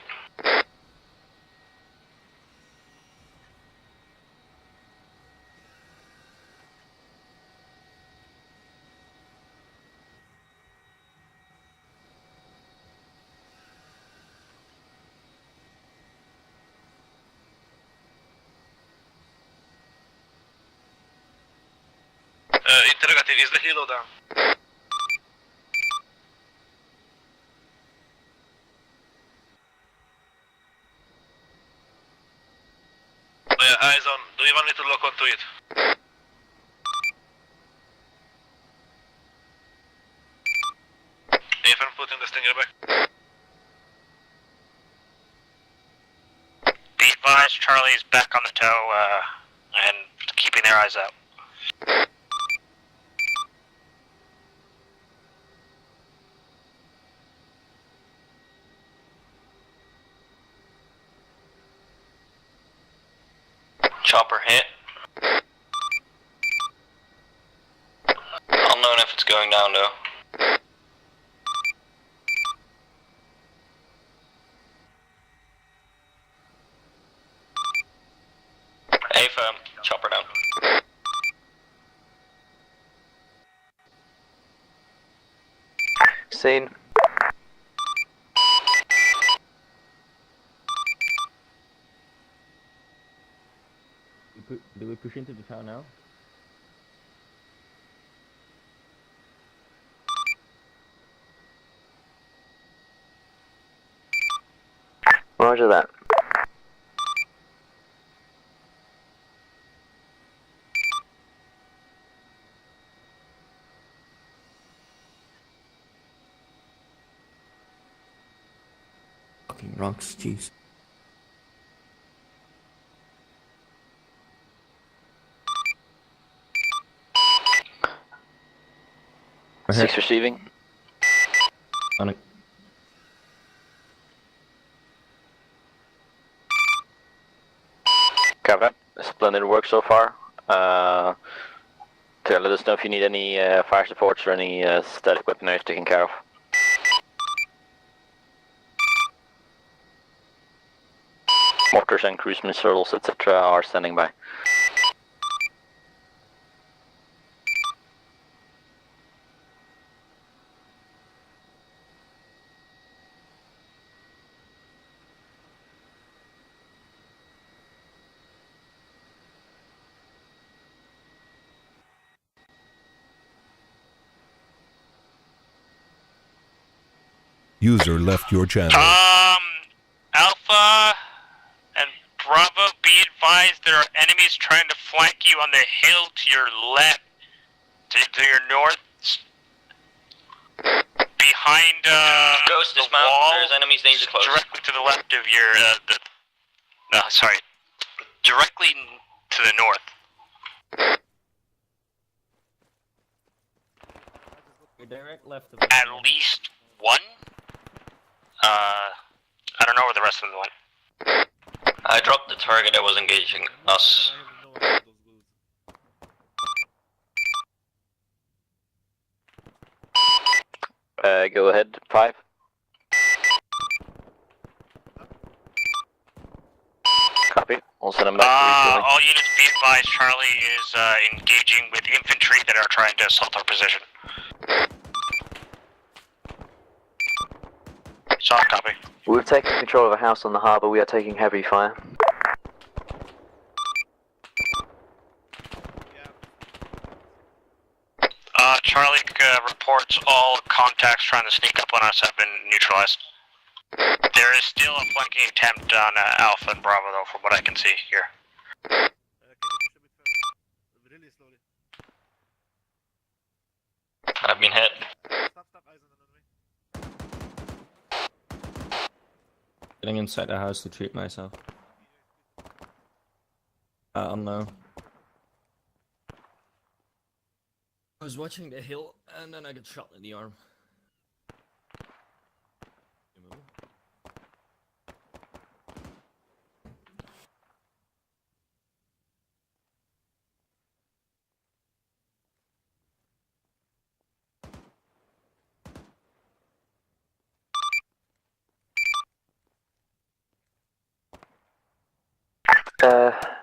Interrogative, is the helo down? Eyes on. Do you want me to lock onto it? If I'm putting the stinger back. Be advised, Charlie's back on the tow, and keeping their eyes out. Chopper hit. Unknown if it's going down though. chopper down. Scene. Do we push into the town now? Roger that. Fucking rocks, jeez. Six receiving. On it. Copy. Splendid work so far. Let us know if you need any fire supports or any static weaponry taken care of. Mortars and cruise missiles, etc. are standing by. User left your channel. Alpha and Bravo, be advised there are enemies trying to flank you on the hill to your left, to your north, behind Ghost, the dismount. wall, There's enemies danger close. directly to the left of your, directly to the north. Your direct left of At least one? I don't know where the rest of them went. I dropped the target that was engaging us. Go ahead, 5. Copy. We'll send them back to refueling. All units be advised, Charlie is engaging with infantry that are trying to assault our position. Solid copy. We've taken control of a house on the harbour. We are taking heavy fire. Charlie reports all contacts trying to sneak up on us have been neutralized. There is still a flanking attempt on Alpha and Bravo, though, from what I can see here. Can you push a bit further? Really slowly. I've been hit. Stop, eyes on the runway. Getting inside the house to treat myself. No. I was watching the hill and then I got shot in the arm.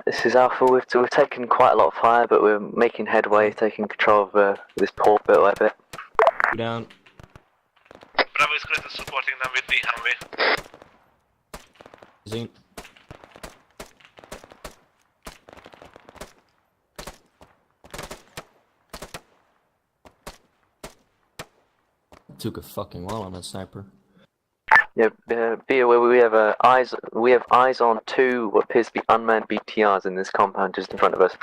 This is Alpha. We've taken quite a lot of fire, but we're making headway, taking control of this port bit by bit. Down. Bravo is currently supporting them with the Humvee. Zinc. Took a fucking while on that sniper. Yeah, be aware we have eyes on 2 what appears to be unmanned BTRs in this compound just in front of us.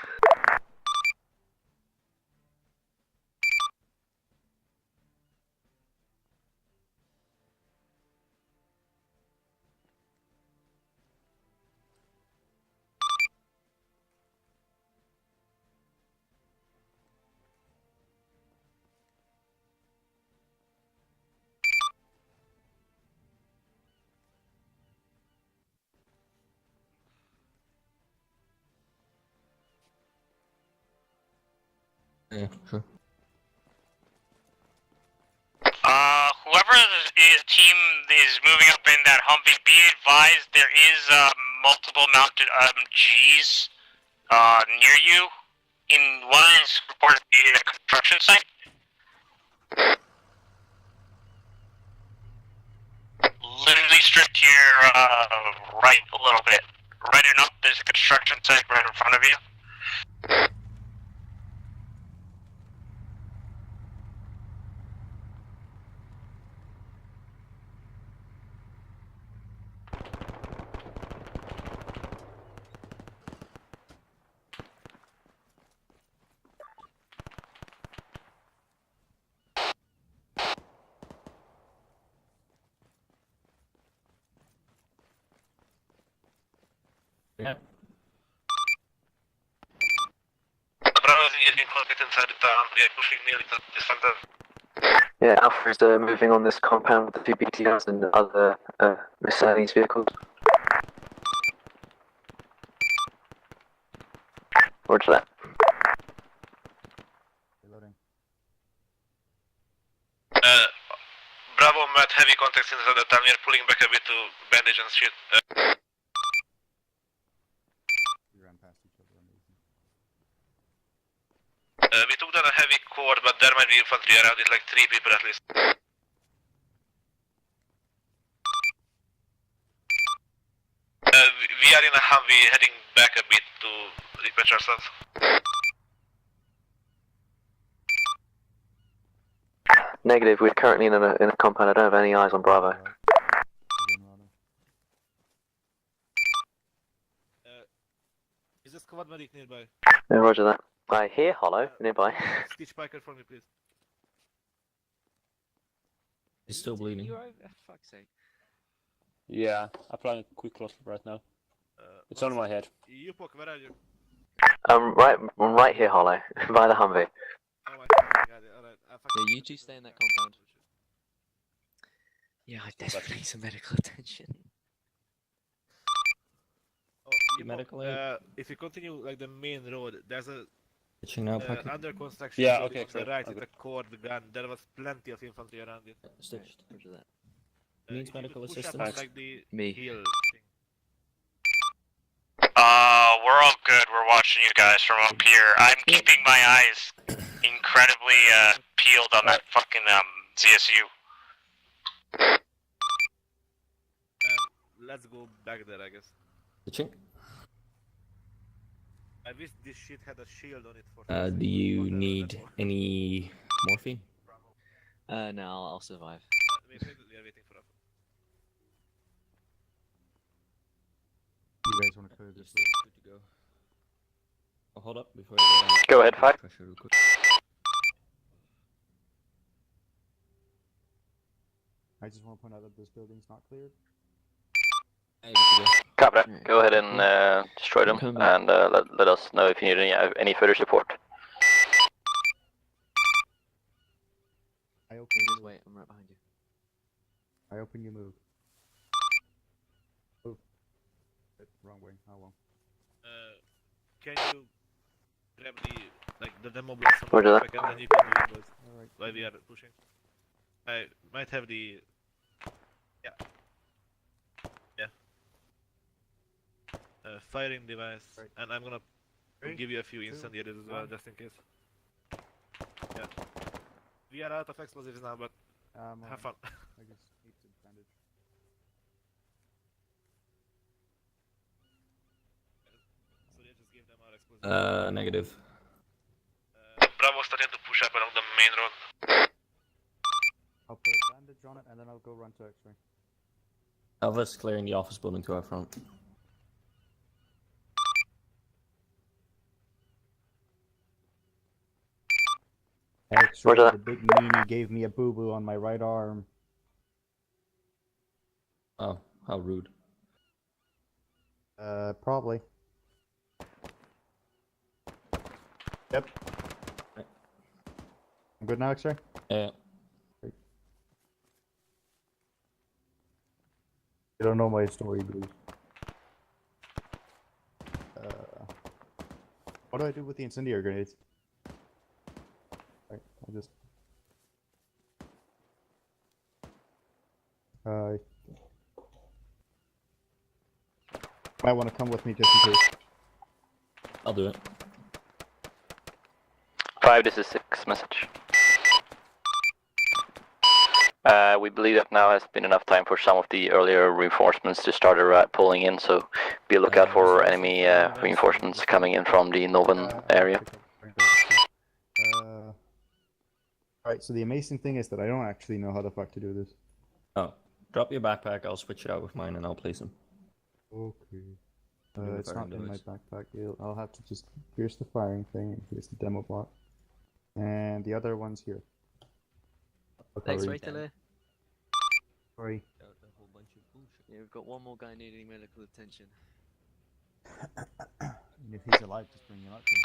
Yeah, sure. Whoever the team is moving up in that Humvee, be advised there is multiple mounted Gs Near you, in one is reported to be a construction site. Literally straight to your right a little bit. Right and up, there's a construction site right in front of you. Yeah. Bravo is getting closer inside the town. We are pushing nearly to the center. Yeah, Alpha is moving on this compound with the 2 BTRs and other miscellaneous vehicles. Roger that. Reloading. Bravo, Matt, heavy contacts inside the town. We are pulling back a bit to bandage and shit. We ran past each other. Amazing. We took down a heavy quad, but there might be infantry around it, like 3 people at least. We are in a Humvee heading back a bit to repatch ourselves. Negative, we're currently in a compound. I don't have any eyes on Bravo. Is the squad medic nearby? Yeah, roger that. I hear Hollow nearby. Stitch Piker for me, please. He's still bleeding. You're over. Fuck's sake. Yeah, applying a quick close right now. It's on my head. Yupok, where are you? I'm right here, Hollow, by the Humvee. Oh my god, alright. Yeah, you two stay in that compound. Yeah, I desperately need some medical attention. Oh, Yupok, medical aid? if you continue like the main road, there's a Now, Packer. under construction Yeah, building okay, on the sure. right Okay. with a cord gun. There was plenty of infantry around it. Stitched. Roger that. Needs If you medical could push up assistance. on, like the Me. hill thing. We're all good. We're watching you guys from up here. I'm keeping my eyes incredibly peeled on that fucking ZSU. Let's go back there, I guess. The chink. I wish this shit had a shield on it for. Do you need any morphine? No, I'll survive. We are waiting for us. You guys want to clear this? Good to go. Oh, hold up before I Go ahead, Five. pressure real quick. I just want to point out that this building's not cleared. Hey, good to go. Copy that. Go ahead and destroy them, and let us know if you need any further support. I open. Just wait, I'm right behind you. I open. You move. Move. Wrong way. Oh well. Can you grab the demo block from Roger the that. back and then you can do it, boys. Alright. While we are pushing. I might have the. Yeah. Firing device, and I'm gonna give you a few incendiaries as well, just in case. Yeah. We are out of explosives now, but have fun. I just need to bandage. So yeah, just give them our explosives. Negative. Bravo starting to push up along the main road. I'll put a bandage on it, and then I'll go run to X-ray. Alpha's clearing the office building to our front. X-ray. Roger that. The big meanie gave me a boo-boo on my right arm. Oh, how rude. Probably. Yep. I'm good now, X-ray? Yeah. You don't know my story, Bruce. What do I do with the incendiary grenades? Right, I'll just... might want to come with me just in case. I'll do it. 5, this is 6 message. We believe that now has been enough time for some of the earlier reinforcements to start pulling in, so be a lookout for enemy reinforcements coming in from the northern area. Alright, so the amazing thing is that I don't actually know how the fuck to do this. Oh, drop your backpack, I'll switch it out with mine and I'll place them. Okay. It's not in my backpack. I'll have to just... Here's the firing thing, and here's the demo block. And the other one's here. Thanks, right, Delay. Sorry. Yeah, we've got one more guy needing medical attention. And if he's alive, just bring him up to me.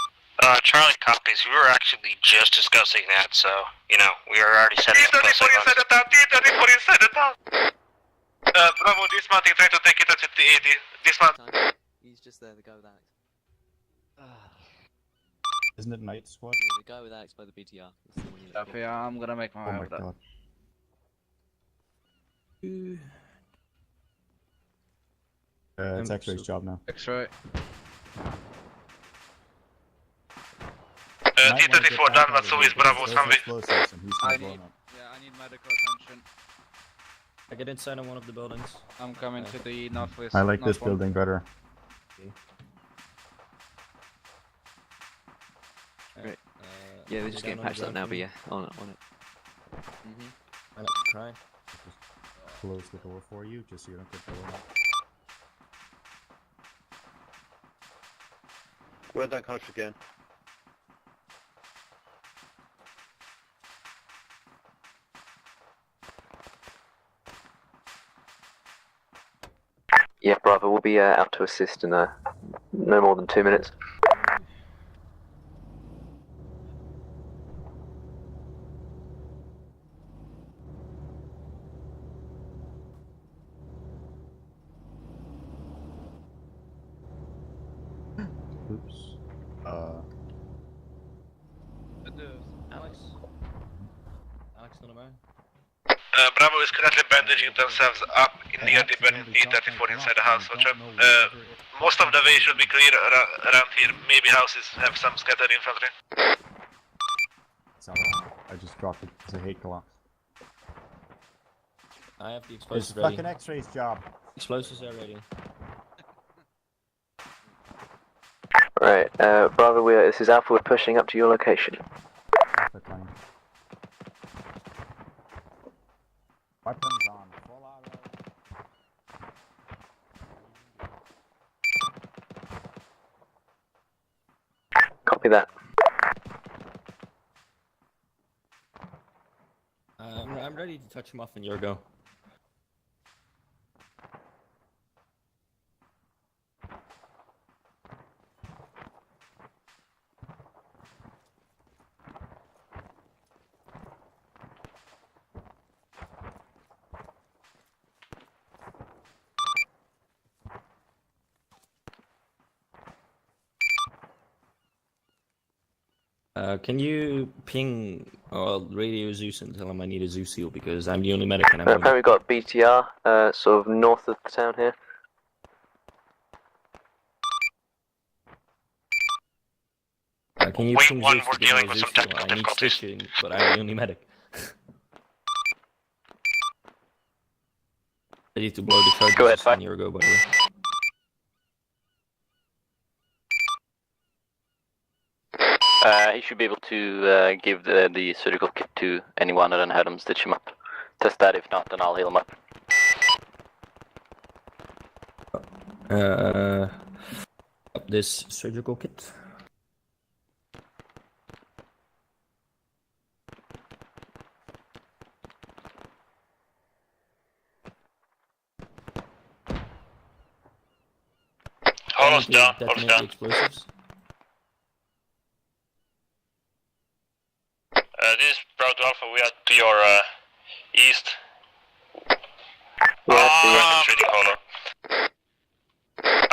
Charlie copies. We were actually just discussing that, so, you know, we are already setting up inside the town. Inside the town. Bravo, dismounting, trying to take it at 50-80. Dismount. He's just there, the guy with Axe. Isn't it Night Squad? Yeah, the guy with Axe by the BTR. That's the one you look for. Yeah, I'm gonna make my way over there. God. It's X-Ray's job now. X-Ray. T-34 done, but so is Bravo Sunway. I need medical attention. I get inside on one of the buildings. I'm coming to the northwest. I like this building better. Great. Yeah, we're just getting patched up now, but yeah, on it. I'm trying. Just close the door for you, just so you don't get blown up. We're down couch again. Yeah, Bravo, we'll be out to assist in no more than 2 minutes. Oops. Alex, not a man. Bravo is currently bandaging themselves up in the abandoned T-34 inside the house. Most of the way should be clear around here. Maybe houses have some scattered infantry. I just dropped it because I hate collapse. I have the explosives It's ready. fucking X-Ray's job. Explosives are ready. Right, Bravo, this is Alpha, we're pushing up to your location. Weapons on. Full auto. Copy that. I'm ready to touch him off in your go. Can you ping or radio Zeus and tell him I need a Zeus seal because I'm the only medic and I'm Apparently we've got BTR, sort of north of the town here. Can you ping Zeus to get me a Zeus seal? I need stitching, but I'm the only medic. Ready to blow the charges. Go ahead, just 1 year ago, by the way. He should be able to give the surgical kit to anyone and then have them stitch him up. Test that, if not, then I'll heal him up. This surgical kit. Hold us down, hold us Detonate down. the explosives. This is Bravo to Alpha, we are to your east. Trading hollow.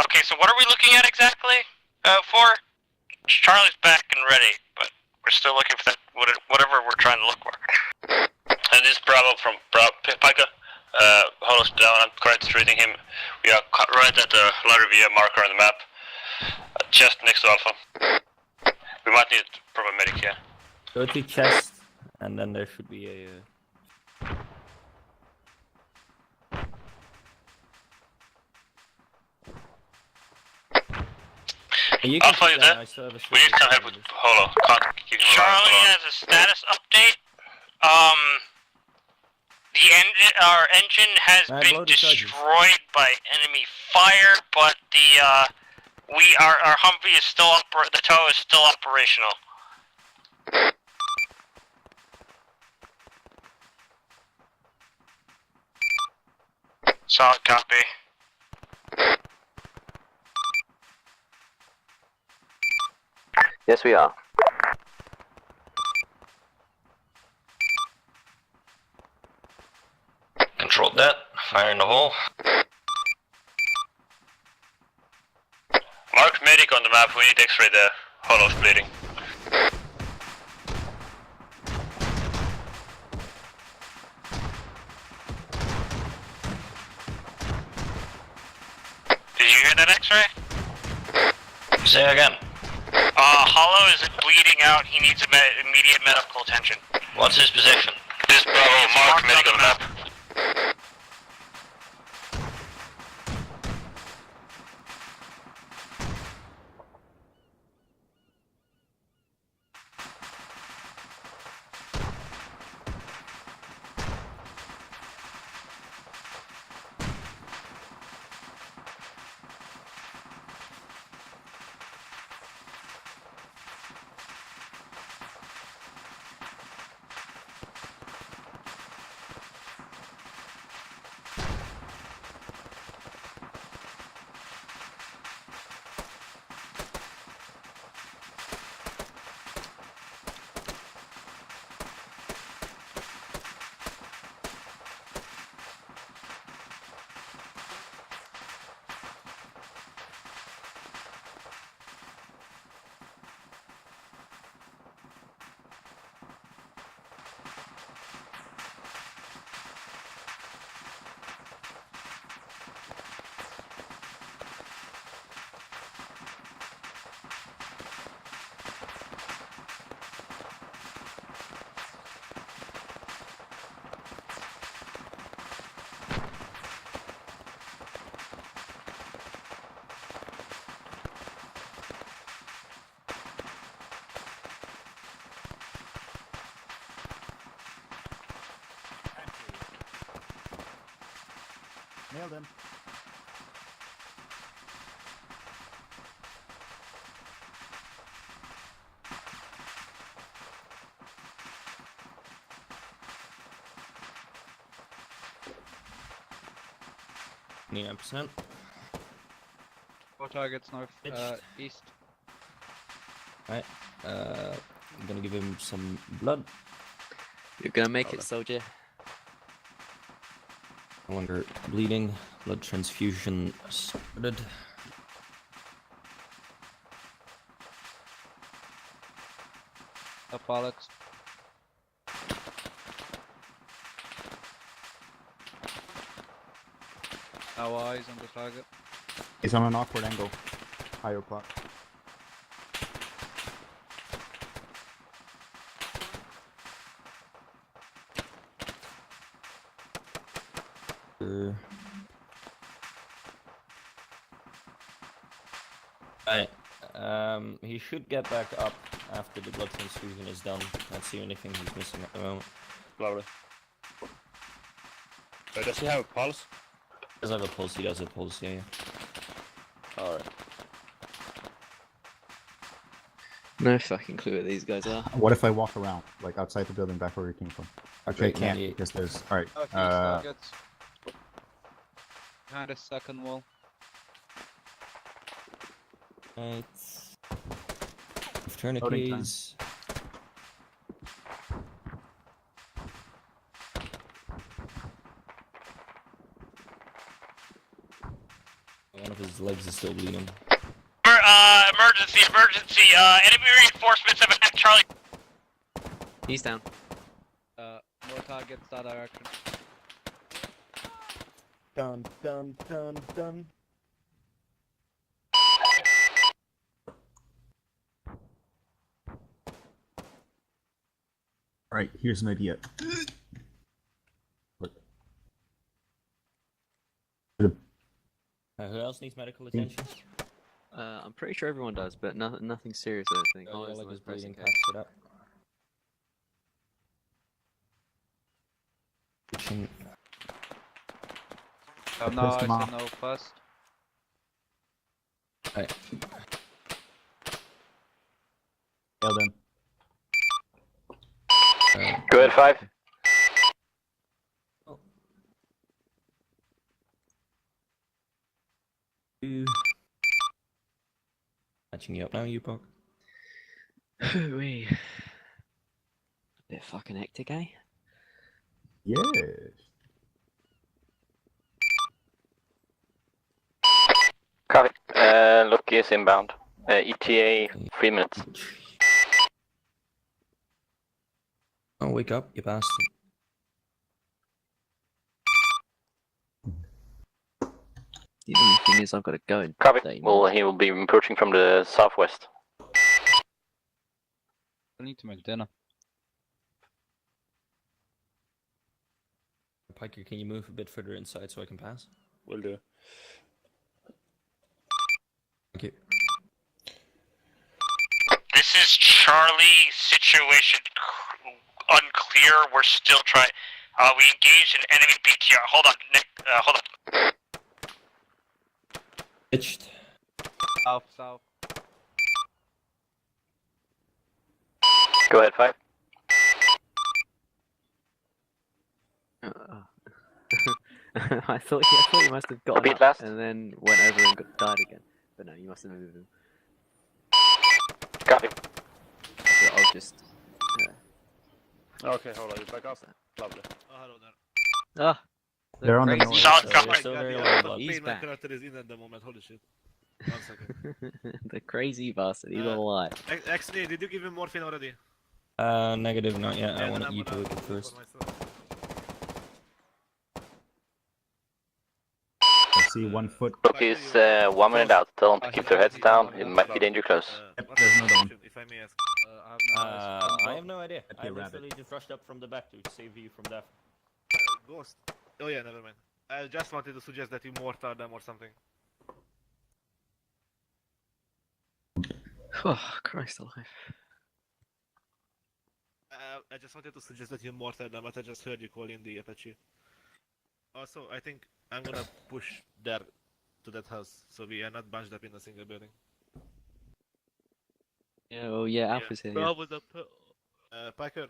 Okay, so what are we looking at exactly? For? Charlie's back and ready, but we're still looking for that, whatever we're trying to look for. And this is Bravo from Pika. Hold us down, I'm correct treating him. We are right at the Larivia marker on the map. Just next to Alpha. We might need proper medic here. Go to chest, and then there should be a... Alpha, you there? We need some help with Holo. Can't keep him alive. Charlie has a status update. Our engine has been destroyed by enemy fire, but our Humvee is still the tow is still operational. Solid copy. Yes, we are. Controlled that. Fire in the hole. Mark medic on the map. We need X-ray there. Holo's bleeding. Did you hear that X-ray? Say again. Holo is bleeding out. He needs immediate medical attention. What's his position? This Bravo. Mark medic on the map. Malden. %. 4 targets north, east. Alright, I'm gonna give him some blood. You're gonna make it, soldier. No longer bleeding. Blood transfusion started. Up, Alex. No eyes on the target. He's on an awkward angle. Higher clock. Right. He should get back up after the blood transfusion is done. Can't see anything he's missing at the moment. Lovely. Does he have a pulse? Does have a pulse, he does have a pulse, yeah. Alright. No fucking clue what these guys are. What if I walk around, like outside the building back where we came from? Actually, I can't, because there's... Alright, targets. Behind the second wall. Right. Tourniquets. One of his legs is still bleeding. Emergency, enemy reinforcements have attacked Charlie. He's down. More targets that direction. Dun dun dun dun. Alright, here's an idea. Who else needs medical attention? I'm pretty sure everyone does, but nothing serious, I don't think. Oh, Hollows like the his most pressing bleeding, case. patched it up. No, I said no first. Right. Malden. Go ahead, 5. Matching you up now, you pog. Hooey. A bit fucking hectic, eh? Yes. Copy. Look is inbound. ETA 3 minutes. Oh, wake up, you bastard. The only thing is I've got to go in Copy. 30 Well, minutes. he will be approaching from the southwest. I need to make dinner. Piker, can you move a bit further inside so I can pass? Will do. Thank you. This is Charlie. Situation unclear. We're still trying. We engaged an enemy BTR. Hold on, Nick. Hold on. Pitched. South. Go ahead, 5. I thought you must have gotten Repeat up last. and then went over and died again. But no, you must have moved him. Copy. So I'll just... Okay, hold on, you back up. Lovely. Oh, hello there. Ah! They're on the crazy north. South, So come we're on. still God, very the low amount blood. of He's pain my back. character is in at the moment. Holy shit. 1 second. The crazy bastard, he's alive. Actually, did you give him morphine already? Negative, not yet. Yeah, I then want I'm you to gonna look at look for first. myself. I see 1 foot. Look is 1 minute out. Tell them to keep their heads down. It might be danger close. Yep, What's there's the another one. situation, if I may ask? I have no eyes. I have no idea. That'd I be a rabbit. literally just rushed up from the back to save you from death. Ghost. Oh yeah, never mind. I just wanted to suggest that you mortar them or something. Oh, Christ alive. I just wanted to suggest that you mortar them, but I just heard you call in the Apache. Also, I think I'm gonna push there to that house, so we are not bunched up in a single building. Yeah, well, yeah, Alpha's here. Yeah. Bravo's up. Piker.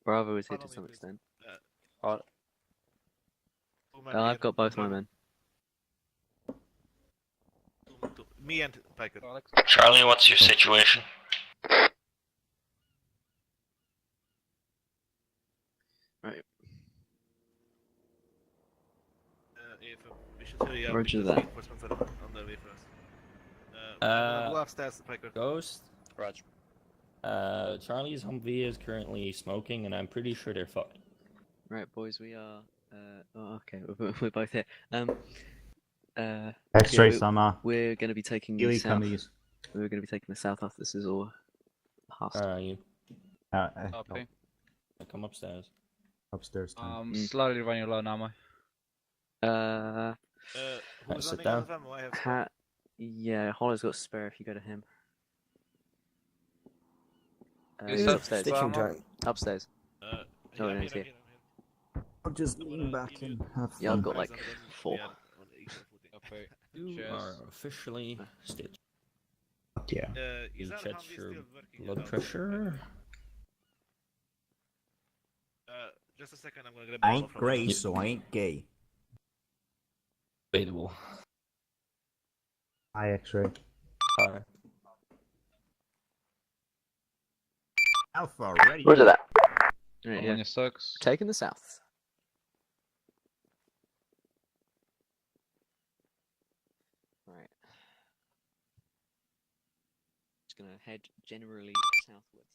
Bravo is here Follow to me, some please. extent. I've I've got both my men. Me and Piker. Charlie, what's your situation? Right. We should hurry up Roger because that. reinforcements are on their way first. I'm gonna go upstairs, Piker. Ghost. Roger. Charlie's Humvee is currently smoking, and I'm pretty sure they're fucking. Right, boys, we are. Oh, okay, we're both here. X-ray yeah, summer. We're going to be taking the Healy south. Cummies. We're going to be taking the south off. This is all hostile. Where are you? Copy. I come upstairs. Upstairs. Time. Slowly running low now, Who's sit running out down. of ammo? I have Pat, yeah, Hollow's got spare if you go to him. He's upstairs. Stitching time. Upstairs. yeah, Oh, I'm no, he's here, here. I'll just lean back and have fun. Yeah, I've got like 4. Copy. You Cheers. are officially stitched. Yeah. Is You that check Humvee your still working? blood pressure. Just a second, I'm gonna grab I ammo ain't from grey, you. so I ain't gay. Debatable. Eye X-ray. Alright. Alpha, ready. Where's it at? Right, I'm yeah. on your six. Taking the south. Right. Just gonna head generally southwards.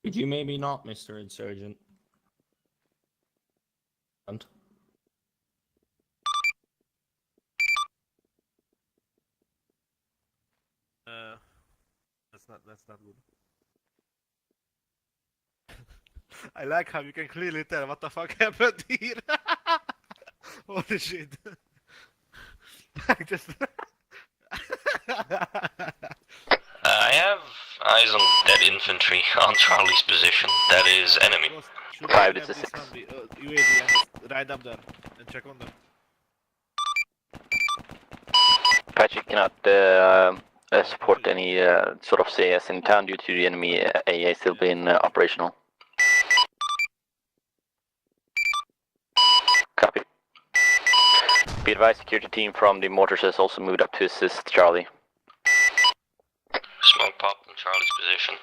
Could you maybe not, Mr. Insurgent? That's not good. I like how you can clearly tell what the fuck happened here. Holy shit. Just I have eyes on dead infantry on Charlie's position. That is enemy. 5 to 6. UAV and just ride up there and check on them. Patchy cannot support any sort of CS in town due to the enemy AA still being operational. Copy. Be advised, security team from the mortars has also moved up to assist Charlie. Smoke pop in Charlie's position.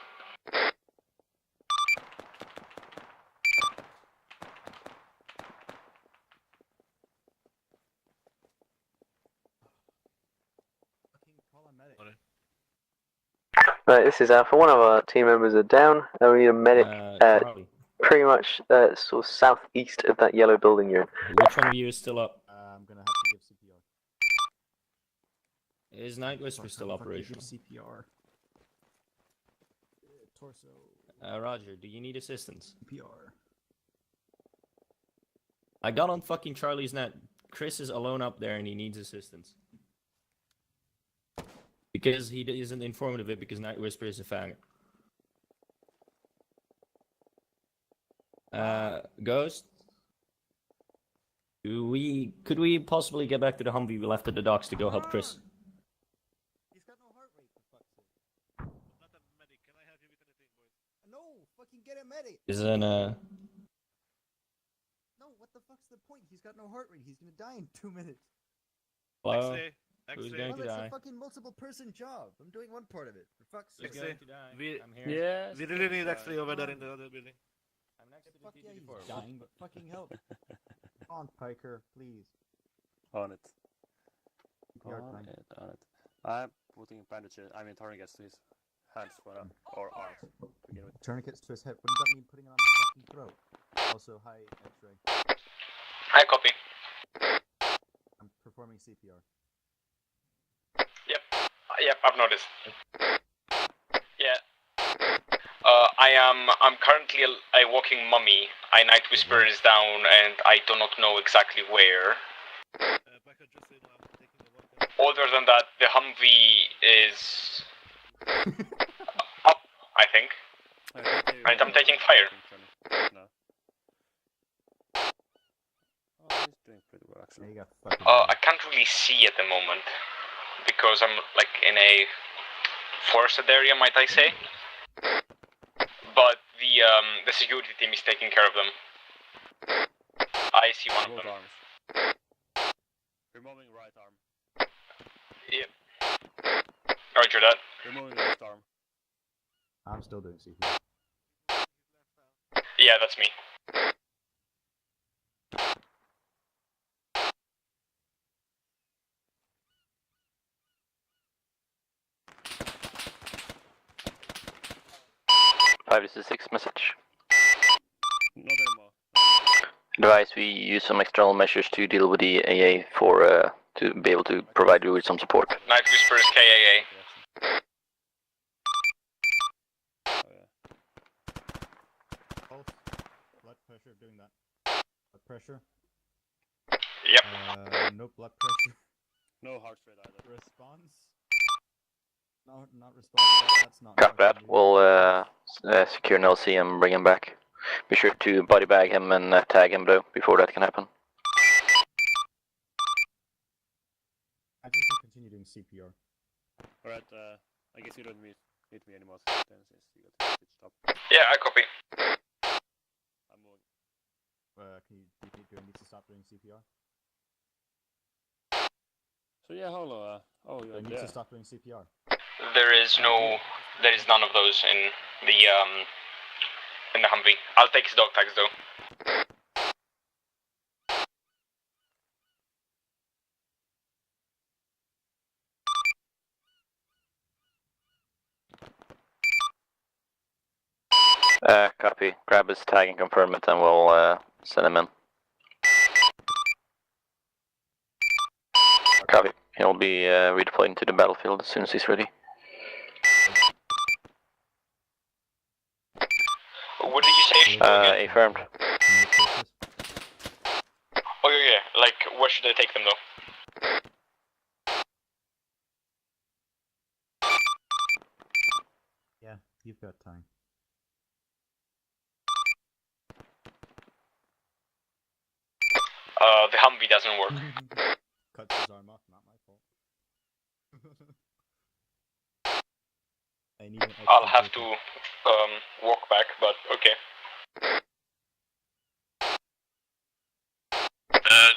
Right, this is Alpha. One of our team members are down, and we need a medic pretty much sort of southeast of that yellow building you're in. Which one of you is still up? I'm gonna have to give CPR. Is Night Whisper still operational? CPR. Torso. Roger, do you need assistance? CPR. I got on fucking Charlie's net. Chris is alone up there and he needs assistance. Because he isn't informed of it because Night Whisper is a faggot. Ghost? Could we possibly get back to the Humvee we left at the docks to go help Chris? He's got no heart rate, for fuck's sake. Not a medic. Can I help you with anything, boys? No, fucking get a medic. Isn't No, what the fuck's the point? He's got no heart rate. He's gonna die in 2 minutes. Hello? Who's going to Well, die? it's a fucking multiple person job. I'm doing one part of it. For fuck's sake. Who's going to die? I'm here. Yes. We really need X-ray over there in the other building. I'm next to the Fuck yeah, he's TG4. dying, but fucking help. On, Piker, please. On it. CPR time. On it. I'm putting bandages, tourniquets to his hands or arms. To begin with. Tourniquets to his head. Wouldn't that mean putting it on the fucking throat? Also, hi, X-ray. Hi, copy. I'm performing CPR. Yep, I've noticed. Yeah. I'm currently a walking mummy. Night Whisper is down and I do not know exactly where. Other than that, the Humvee is up, I think. And I'm taking fire. No. Oh, he's doing pretty well actually. I can't really see at the moment because I'm like in a forested area, might I say? But the security team is taking care of them. I see one of them. Arms. Removing right arm. Yep. Roger that. Removing left arm. I'm still doing CPR. Yeah, that's me. Five to 6 message. Not anymore. Advise we use some external measures to deal with the AA for to be able to provide you with some support. Night Whisper's KAA. Pulse. Blood pressure, doing that. Blood pressure. Yep. No blood pressure. No heart rate either. Response. No, not response. That's not. Copy that. We'll secure an LC and bring him back. Be sure to body bag him and tag him though before that can happen. I just want to continue doing CPR. Alright, I guess you don't need me anymore then since you got stitched up. Yeah, I copy. I'm moving. Do I need to stop doing CPR? So yeah, hello, oh Do I need to stop doing CPR? There is none of those in the Humvee. I'll take his dog tags though. Copy. Grab his tag and confirm it and we'll send him in. He'll be redeployed into the battlefield as soon as he's ready. What did you say? Affirmed. Okay, like, where should I take them though? Yeah, you've got time. The Humvee doesn't work. Cut his arm off, not my fault. I need an extra I'll have vehicle. to walk back, but okay.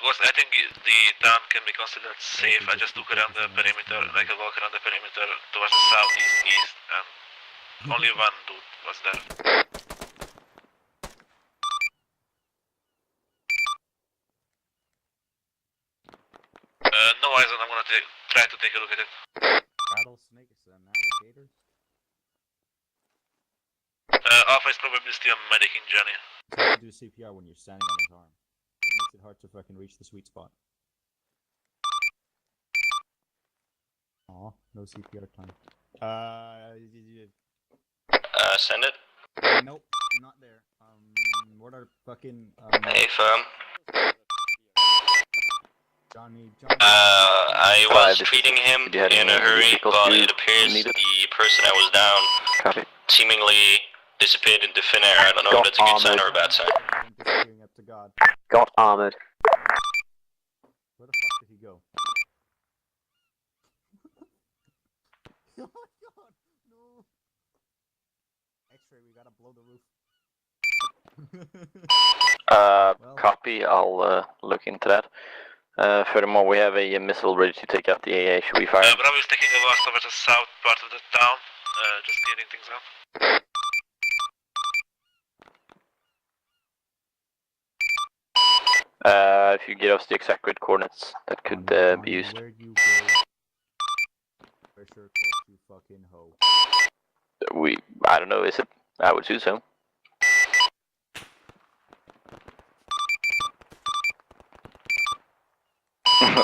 Ghost, I think the town can be considered safe. I just look around the perimeter, and I can walk around the perimeter towards the southeast, east, and only one dude was there. No eyes on, I'm gonna try to take a look at it. Rattlesnakes and alligators? Alpha is probably still medicing Johnny. It's hard to do CPR when you're standing on his arm. It makes it hard to fucking reach the sweet spot. Aw, no CPR time. Send it. Nope, not there. What are fucking, Hey, firm. Johnny. I was treating him in a hurry, but it appears needed? the person I was down Copy. seemingly disappeared into thin air. I don't know if that's a good sign or a bad sign. Disappearing up to God. Got armored. Where the fuck did he go? Oh my god, no! X-ray, we gotta blow the roof. Copy, I'll look into that. Furthermore, we have a missile ready to take out the AA. Should we fire? Bravo is taking a loss over the south part of the town, just clearing things up. If you get us the exact grid coordinates, that could be used. Where'd you go? Pressure close to fucking hoe. I don't know, is it? I would assume so.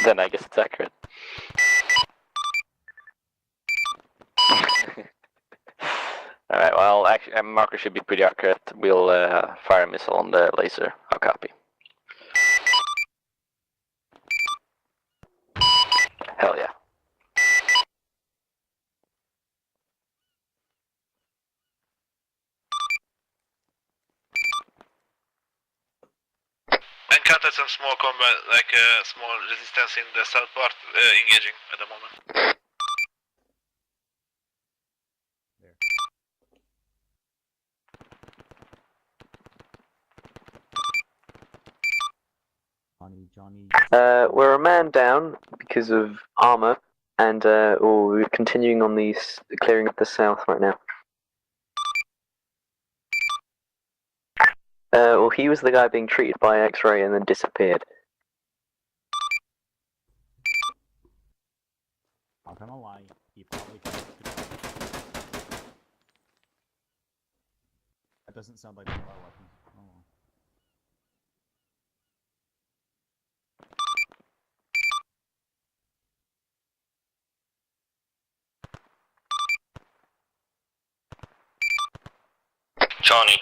Then I guess it's accurate. Alright, well, actually, marker should be pretty accurate. We'll fire a missile on the laser. I'll copy. Hell yeah. Encountered some small combat, like small resistance in the south part, engaging at the moment. Johnny. We're a man down because of armor, and we're continuing on these clearing up the south right now. Well, he was the guy being treated by X-ray and then disappeared. Not gonna lie, he probably could. That doesn't sound like a weapon. Oh well. Johnny.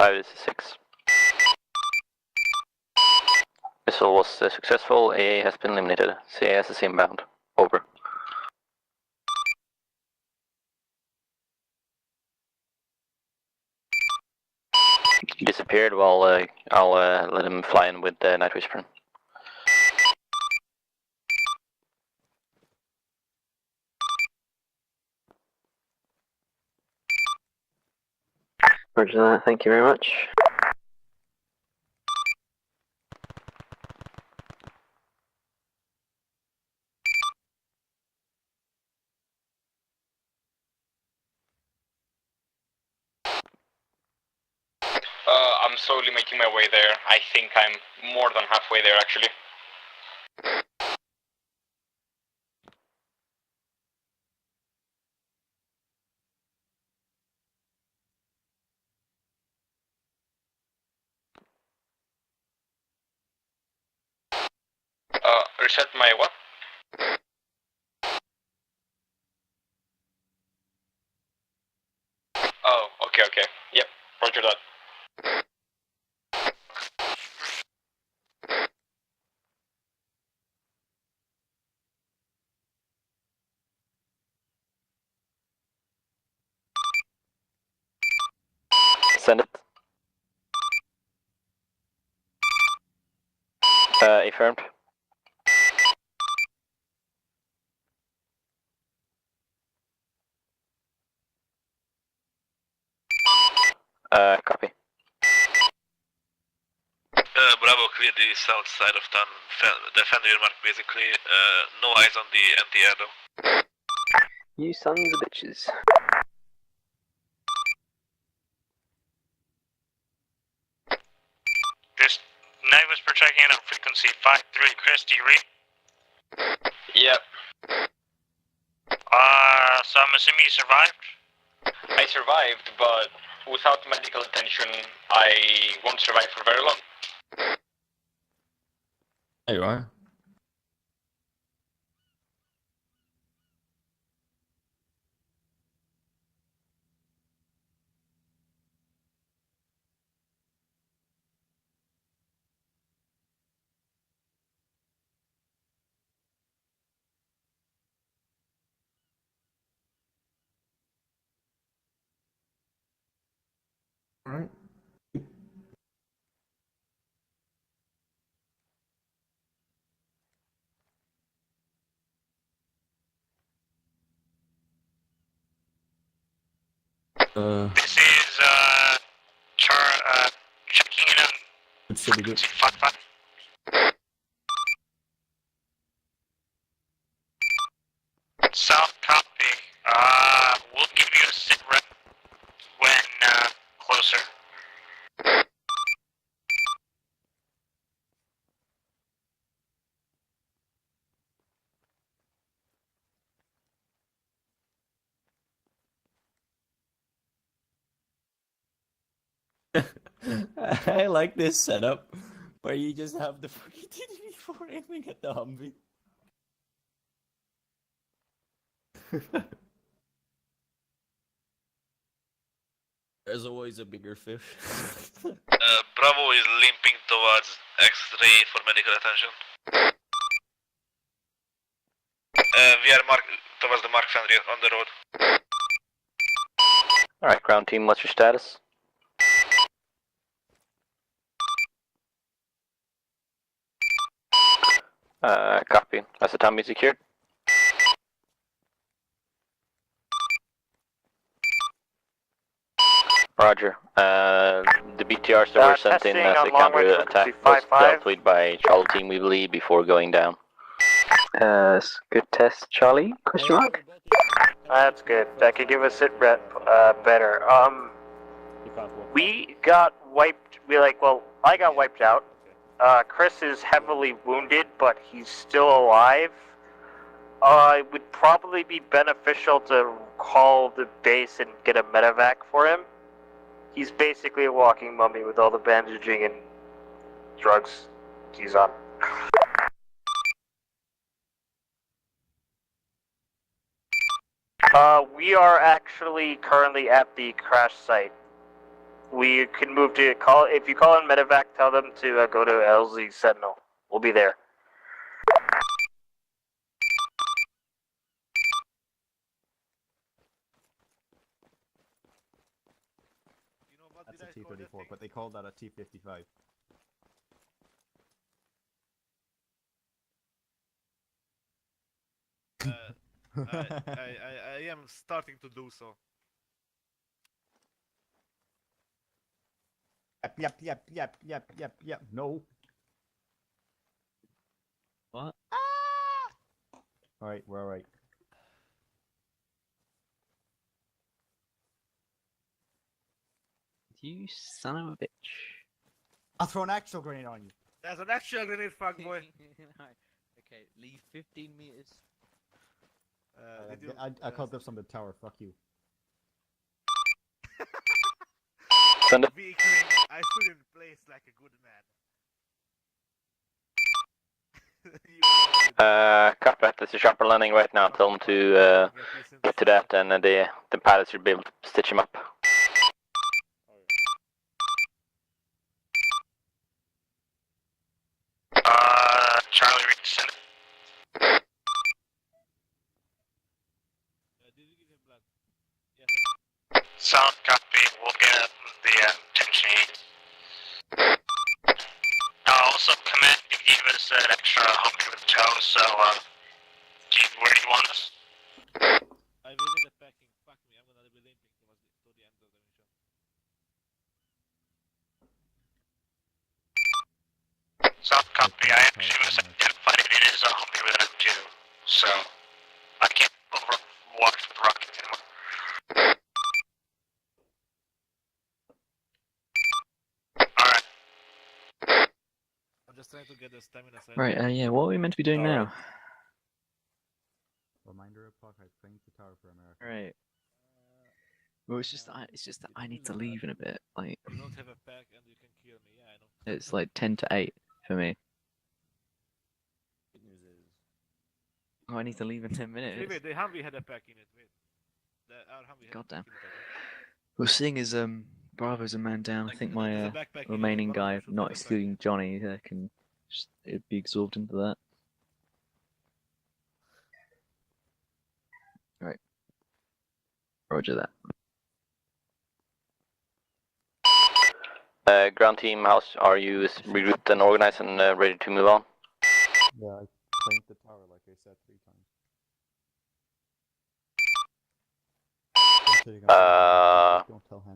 This is 6. Missile was successful. AA has been eliminated. CAS is inbound. Over. He disappeared. Well, I'll let him fly in with the Night Whisper. Roger that, thank you very much. I'm slowly making my way there. I think I'm more than halfway there, actually. Reset my what? Oh, okay. Yep, roger that. Send it. Affirmed. Copy. Bravo, clear the south side of town. Defend your mark, basically. No eyes on the anti-air, though. You sons of bitches. Just night whisper checking in on frequency 5-3. Chris, do you read? Yep. So I'm assuming you survived? I survived, but without medical attention, I won't survive for very long. There you are. Alright. This is, checking in on It should be good. frequency 5-5. South copy. We'll give you a sit rep when, closer. I like this setup where you just have the fucking TD4 aiming at the Humvee. There's always a bigger fish. Bravo is limping towards X-ray for medical attention. We are towards the Mark Foundry on the road. Alright, ground team, what's your status? Copy. Has the time been secured? Roger. The BTRs that were sent in as a counter attack was dealt with by Charlie team, we believe, before going down. Good test, Charlie? Question mark? That's good. That could give us sit rep better. We got wiped. I got wiped out. Chris is heavily wounded, but he's still alive. It would probably be beneficial to call the base and get a medevac for him. He's basically a walking mummy with all the bandaging and drugs he's on. We are actually currently at the crash site. We can move to call. If you call in medevac, tell them to go to LZ Sentinel. We'll be there. That's a T-34, but they call that a T-55. I am starting to do so. Yep. No. What? Alright, we're alright. You son of a bitch. I'll throw an actual grenade on you. There's an actual grenade, fuckboy. Okay, leave 15 meters. I called this on the tower. Fuck you. Send it. I stood in place like a good man. Copy that. There's a chopper landing right now. Tell them to get to that, and the pilots should be able to stitch him up. Charlie, read send it. Sound copy. We'll get the attention he needs. Also, command gave us an extra Humvee with tow, so, where do you want us? I will need a packing. Fuck me, I'm gonna be limping to the end of the mission. Sound copy. I actually was identified it is a Humvee with an M2, so I can't overwatch with rockets anymore. I'm just trying to get the stamina side. Right, yeah, what are we meant to be doing now? Reminder of Puck, I claimed the tower for America. Right. Well, it's just that I need to leave in a bit. Like, You don't have a pack and you can kill me. Yeah, I know. it's like 10 to 8 for me. Good news is. Oh, I need to leave in 10 minutes. Wait, the Humvee had a pack in it. Wait. Our Humvee had God a damn. pack in it. Well, seeing as Bravo's a man down, I think my remaining guy, not excluding Johnny, can just it'd be absorbed into that. Right. Roger that. Ground team, how are you regrouped and organized and ready to move on? Yeah, I claimed the tower like I said 3 times.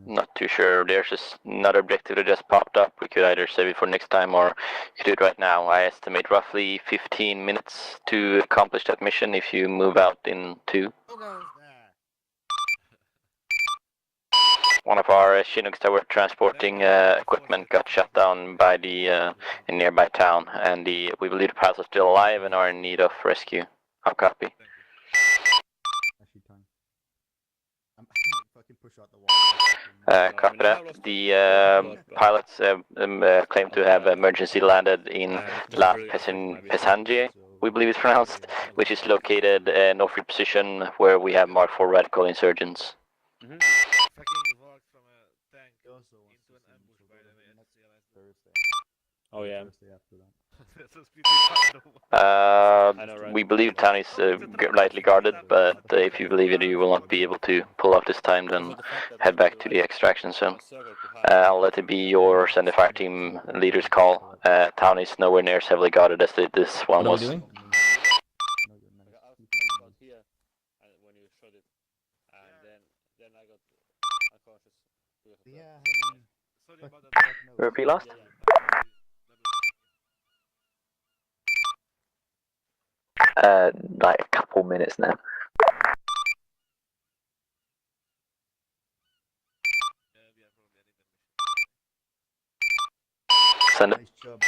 Not too sure. There's just another objective that just popped up. We could either save it for next time or you could do it right now. I estimate roughly 15 minutes to accomplish that mission if you move out in 2. One of our Chinooks that were transporting equipment got shut down by the a nearby town, and we believe the pilots are still alive and are in need of rescue. How copy? Actually, time. I might fucking push out the wall. Copy that. The pilots claim to have emergency landed in La Pesange, we believe it's pronounced, which is located north of your position where we have marked for radical insurgents. Oh yeah. We believe the town is lightly guarded, but if you believe it, you will not be able to pull off this time, then head back to the extraction zone. I'll let it be yours and the fire team leader's call. Town is nowhere near as heavily guarded as this one was. Yeah, Repeat last? Like a couple minutes now. Send it. Nice job,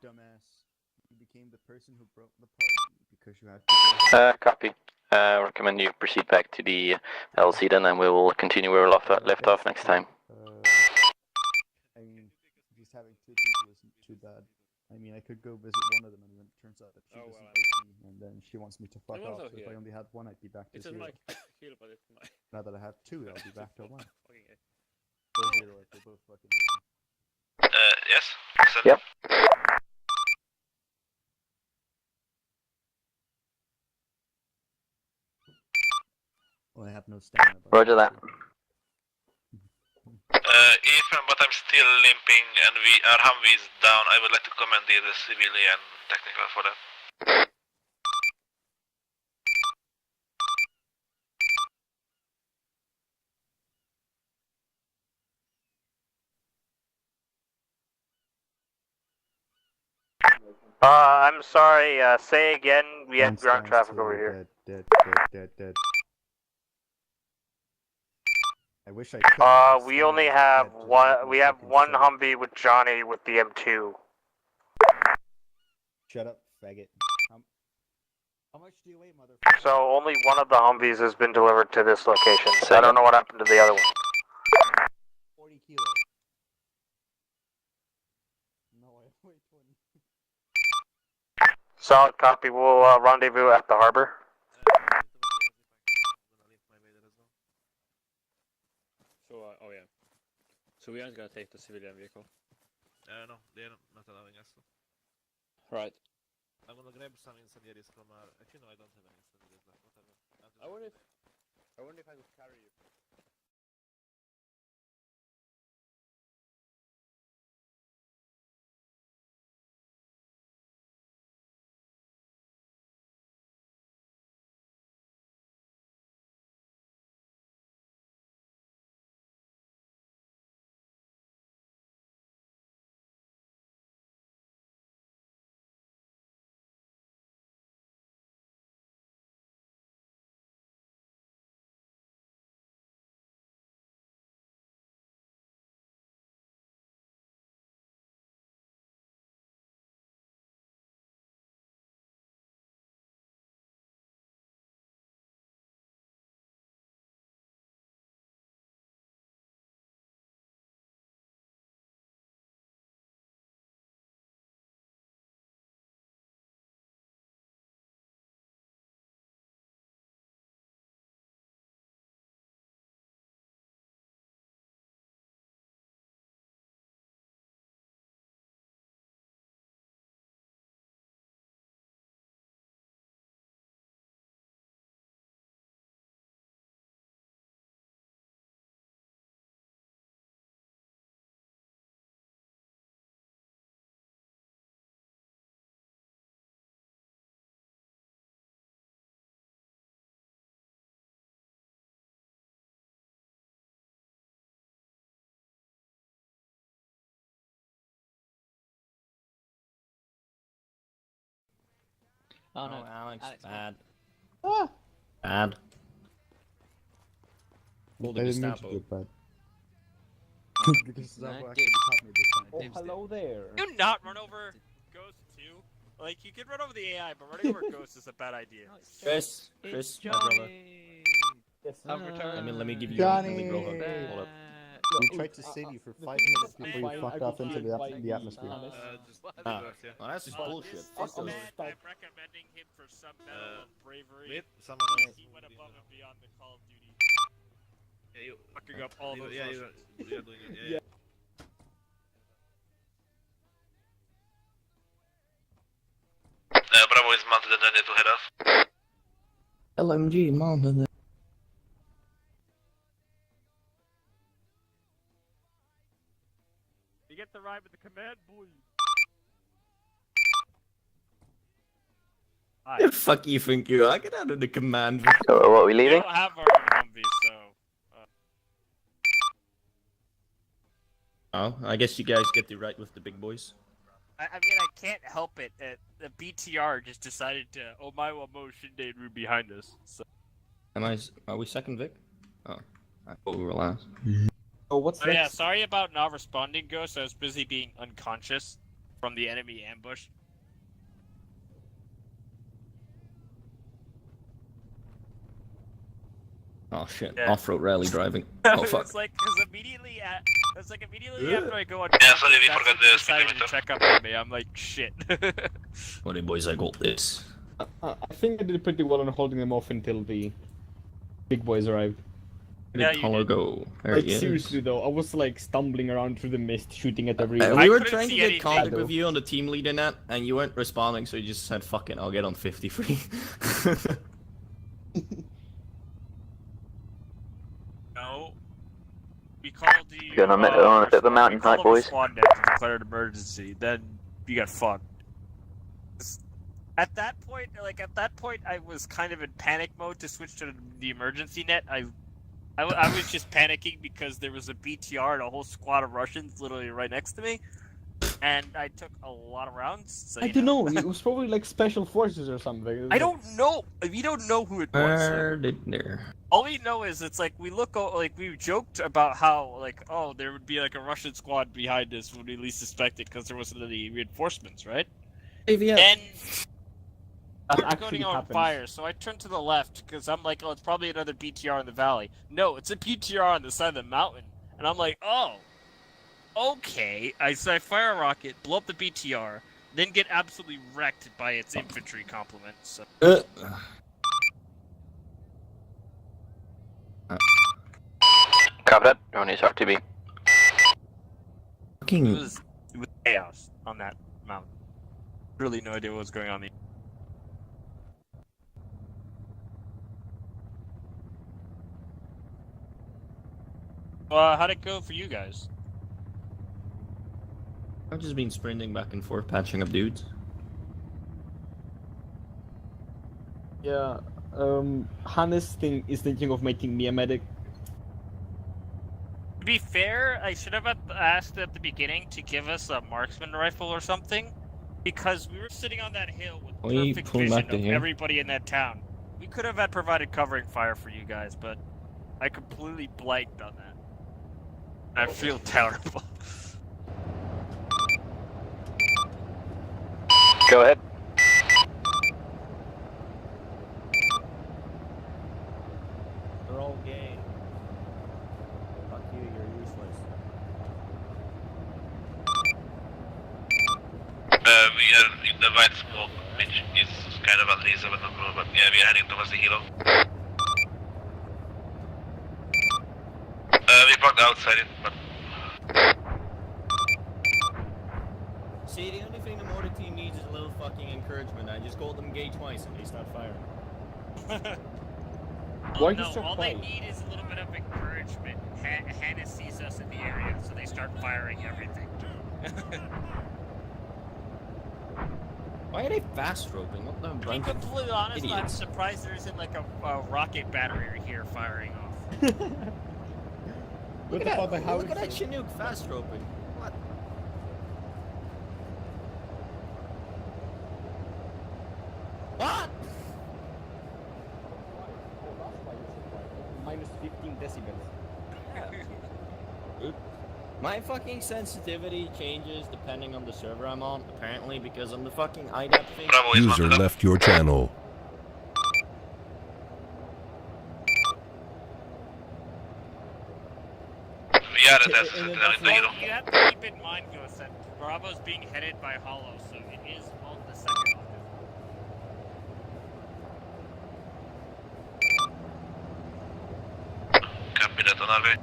dumbass. You became the person who broke the party because you had to Copy. Recommend you proceed back to the LC then, and we will continue where we left off next time. I mean, just having 2 people isn't too bad. I mean, I could go visit one of them, and then it turns out that she doesn't like me, and then she wants me to fuck off. So if I only had 1, I'd be back to 0. Now that I have 2, I'll be back to 1. Or 0 if they both fucking hate me. Yes? Yep. Well, I have no stamina. Roger that. Ethan, but I'm still limping and our Humvee is down. I would like to commandeer the civilian technical for that. I'm sorry, say again, we had ground traffic over here. Dead. I I wish I could. We only have one. We have one Humvee with Johnny with the M2. Shut up, faggot. How much do you weigh, motherfucker? So only one of the Humvees has been delivered to this location. So I don't know what happened to the other one. 40 kilos. No, I weigh 20. Solid copy. We'll rendezvous at the harbor. So, oh yeah. So we aren't gonna take the civilian vehicle. No, they're not allowing us to. Right. I'm gonna grab some incendiaries from our... Actually, no, I don't have any incendiaries left. Whatever. I wonder if I could carry you. Oh no, Alex, bad. Ah! Bad. I didn't mean to do it bad. Because No, Gestapo actually caught me this time. Oh, hello there. Do not run over Ghost 2. Like, you can run over the AI, but running over Ghost is a bad idea. Chris, my brother. Yes, Let me give you Johnny! a bro hug. Hold up. We tried to save you for 5 minutes before you fucked off into the atmosphere. Well, that's just bullshit. Fuck those. I'm recommending him for some medal of bravery. Wait, someone else. He went above and beyond the Call of Duty. Yeah, you fucking up all those. Yeah, you're doing it. Yeah. Bravo is mounted and ready to head off. LMG mounted. You get to ride with the command boy. The fuck you think you are? Get out of the command. So, what, are we We leaving? don't have our own Humvees, so... Oh, I guess you guys get to ride with the big boys. I mean, I can't help it. The BTR just decided to Omawa Motion Day room behind us. So. Are we second, Vic? Oh, I thought we were last. Oh, what's yeah, sorry about not responding, Ghost. I was busy being unconscious from the enemy ambush. Oh shit, Yeah. off-road rally driving. Oh fuck. It's like, cause immediately after I go on. Yeah, sorry, we that's forgot when the they speed decided to limiter. check up on me. I'm like, shit. Buddy boys, I got this. I think I did pretty well on holding them off until the big boys arrived. Where did Color go? There Like he is. seriously though, I was like stumbling around through the mist, shooting at every. We were trying to get contact with you on the team leader net, and you weren't responding, so you just said, fuck it, I'll get on 53. No. We called you. Good, I'm on a bit of a mountain we called hike, boys. a squad net to declare an emergency. Then you got fucked. At that point, I was kind of in panic mode to switch to the emergency net. I was just panicking because there was a BTR and a whole squad of Russians literally right next to me. and I took a lot of rounds. So, I don't know. It was probably like special forces or something. I don't know. We don't know who it was. All we know is it's like we joked about how there would be like a Russian squad behind us when we least suspected because there wasn't any reinforcements, right? Yeah. And that we're actually going on happened. fire, so I turned to the left because I'm like, oh, it's probably another BTR in the valley. No, it's a BTR on the side of the mountain, and I'm like, oh, okay. So I fire a rocket, blow up the BTR, then get absolutely wrecked by its infantry complement. So. Copy that. Everyone is RTB. It was chaos on that mountain. Really no idea what was going on. How'd it go for you guys? I've just been sprinting back and forth, patching up dudes. Yeah, Hannes is thinking of making me a medic. To be fair, I should have asked at the beginning to give us a marksman rifle or something, because we were sitting on that hill with perfect vision of everybody in that town. We could have had provided covering fire for you guys, but I completely blanked on that. I feel terrible. Go ahead. They're all gay. Fuck you, you're useless. We are in the white smoke, which is kind of unreasonable, but yeah, we are heading towards the helo. We parked outside it, but... See, the only thing the motor team needs is a little fucking encouragement. I just called them gay twice and they start firing. All they need is a little bit of encouragement. Hannah sees us in the area, so they start firing everything. Why are they fast roping? What the To be completely honest, I'm surprised there isn't like a rocket battery here firing off. Look at that Chinook fast roping. What? What? Minus 15 decibels. My fucking sensitivity changes depending on the server I'm on, apparently, because on the fucking IDAP thing... User left your channel. We are at You have to keep in mind, Ghost, that Bravo's being headed by Hollow, so it is on the second octave. Copy that on our way.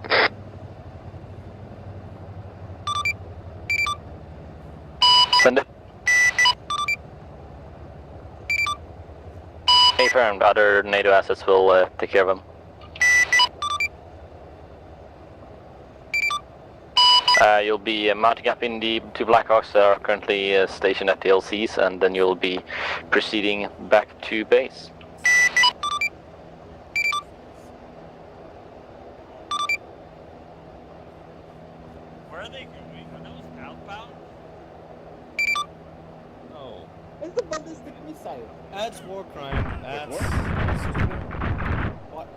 Send it. Confirmed. Other NATO assets will take care of them. You'll be mounting up in the two Blackhawks that are currently stationed at the LCs, and then you'll be proceeding back to base. Where are they going? Are those outbound? No. It's the ballistic missile. That's war crime. That's... What?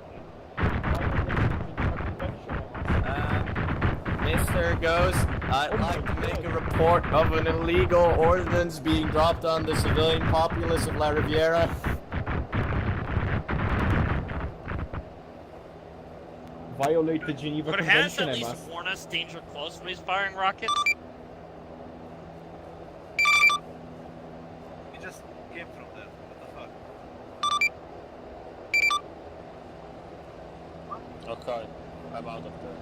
Mr. Ghost, I'd like to make a report of an illegal ordinance being dropped on the civilian populace of La Riviera. Violate the Geneva But has Convention, at I least must. warn us danger close when he's firing rockets? He just came from there. What the fuck? Okay, I'm out of there.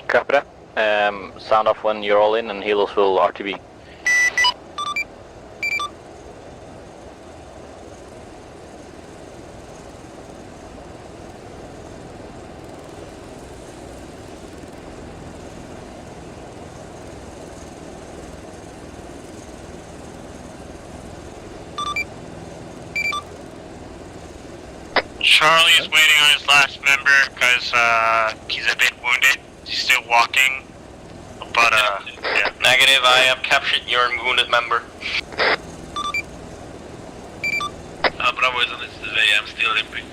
Copy that. Sound off when you're all in, and helos will RTB. Charlie is waiting on his last member because he's a bit wounded. He's still walking, but yeah. Negative, I have captured your wounded member. Bravo is on his way, I'm still limping.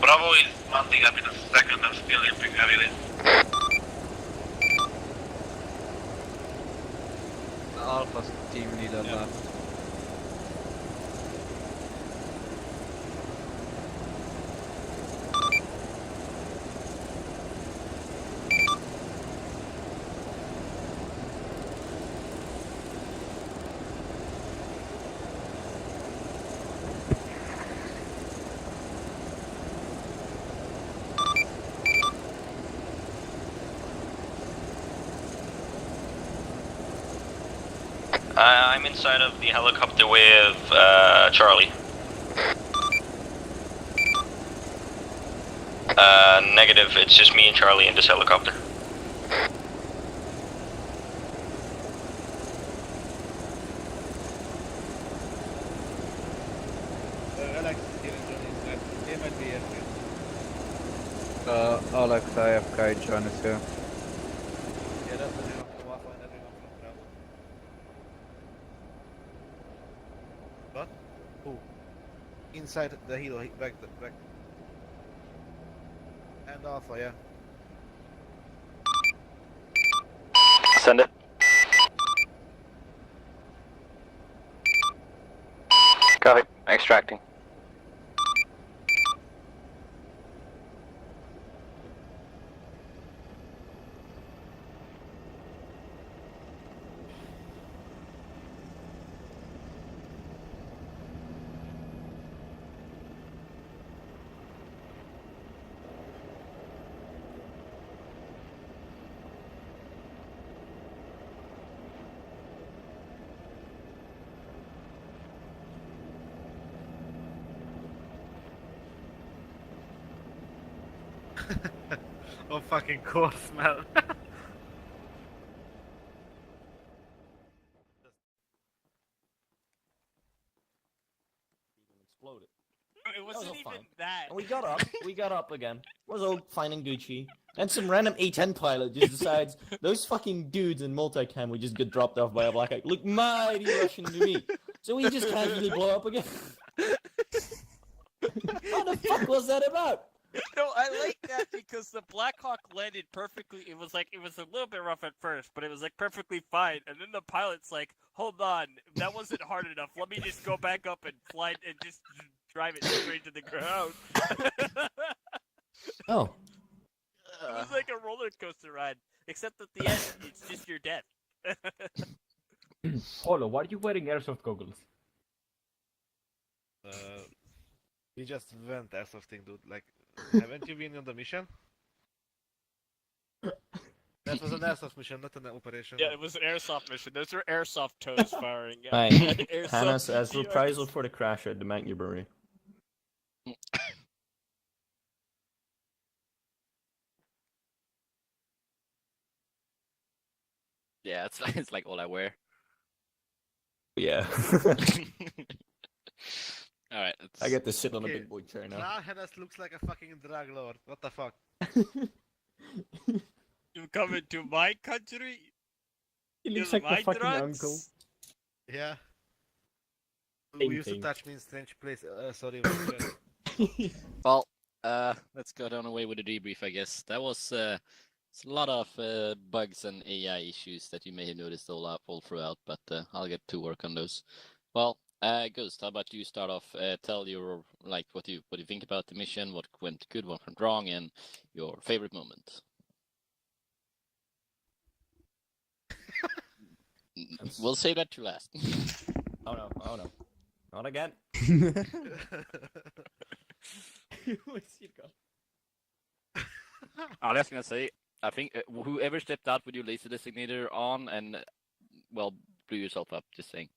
Bravo is mounting up in a second, I'm still limping heavily. Alpha's team leader left. I'm inside of the helicopter with Charlie. Negative, it's just me and Charlie in this helicopter. Alex, he might be AFK. Alex AFK, John is here. Yeah, that's the name of the Wi-Fi and everyone from Bravo. What? Who? Inside the helo, back. And Alpha, yeah. Send it. Copy. Extracting. Of fucking course, man. Exploded. It wasn't all even fine. that. And we got up again. It was all fine and Gucci. And some random A10 pilot just decides those fucking dudes in multicam would just get dropped off by a black eye. Look mighty Russian to me. So we just casually blow up again. What the fuck was that about? No, I like that because the Black Hawk landed perfectly. It was a little bit rough at first, but it was like perfectly fine. And then the pilot's like, "Hold on, that wasn't hard enough. Let me just go back up and fly and just drive it straight to the ground." Oh. It was like a roller coaster ride, except at the end, it's just your death. Polo, why are you wearing airsoft goggles? We just went airsofting, dude. Like, haven't you been on the mission? That was an airsoft mission, not an operation. Yeah, it was an airsoft mission. Those were airsoft toes firing. Right. Airsoft Hannah says PRs. reprisal for the crash at the Magnubury. Yeah, it's like all I wear. Yeah. Alright, I get to sit on a big boy chair now. Now Hennes looks like a fucking drug lord. What the fuck? You coming to my country? He looks Use like my a fucking drugs? uncle. Yeah. Same We used to thing. touch me in strange place. Sorry. Well, let's go down away with the debrief, I guess. That was it's a lot of bugs and AI issues that you may have noticed all throughout, but I'll get to work on those. Well, Ghost, how about you start off? Tell your what you think about the mission, what went good, what went wrong, and your favorite moment. We'll save that to last. Oh no, not again. I was gonna say, I think whoever stepped out with your laser designator on and well blew yourself up. Just saying.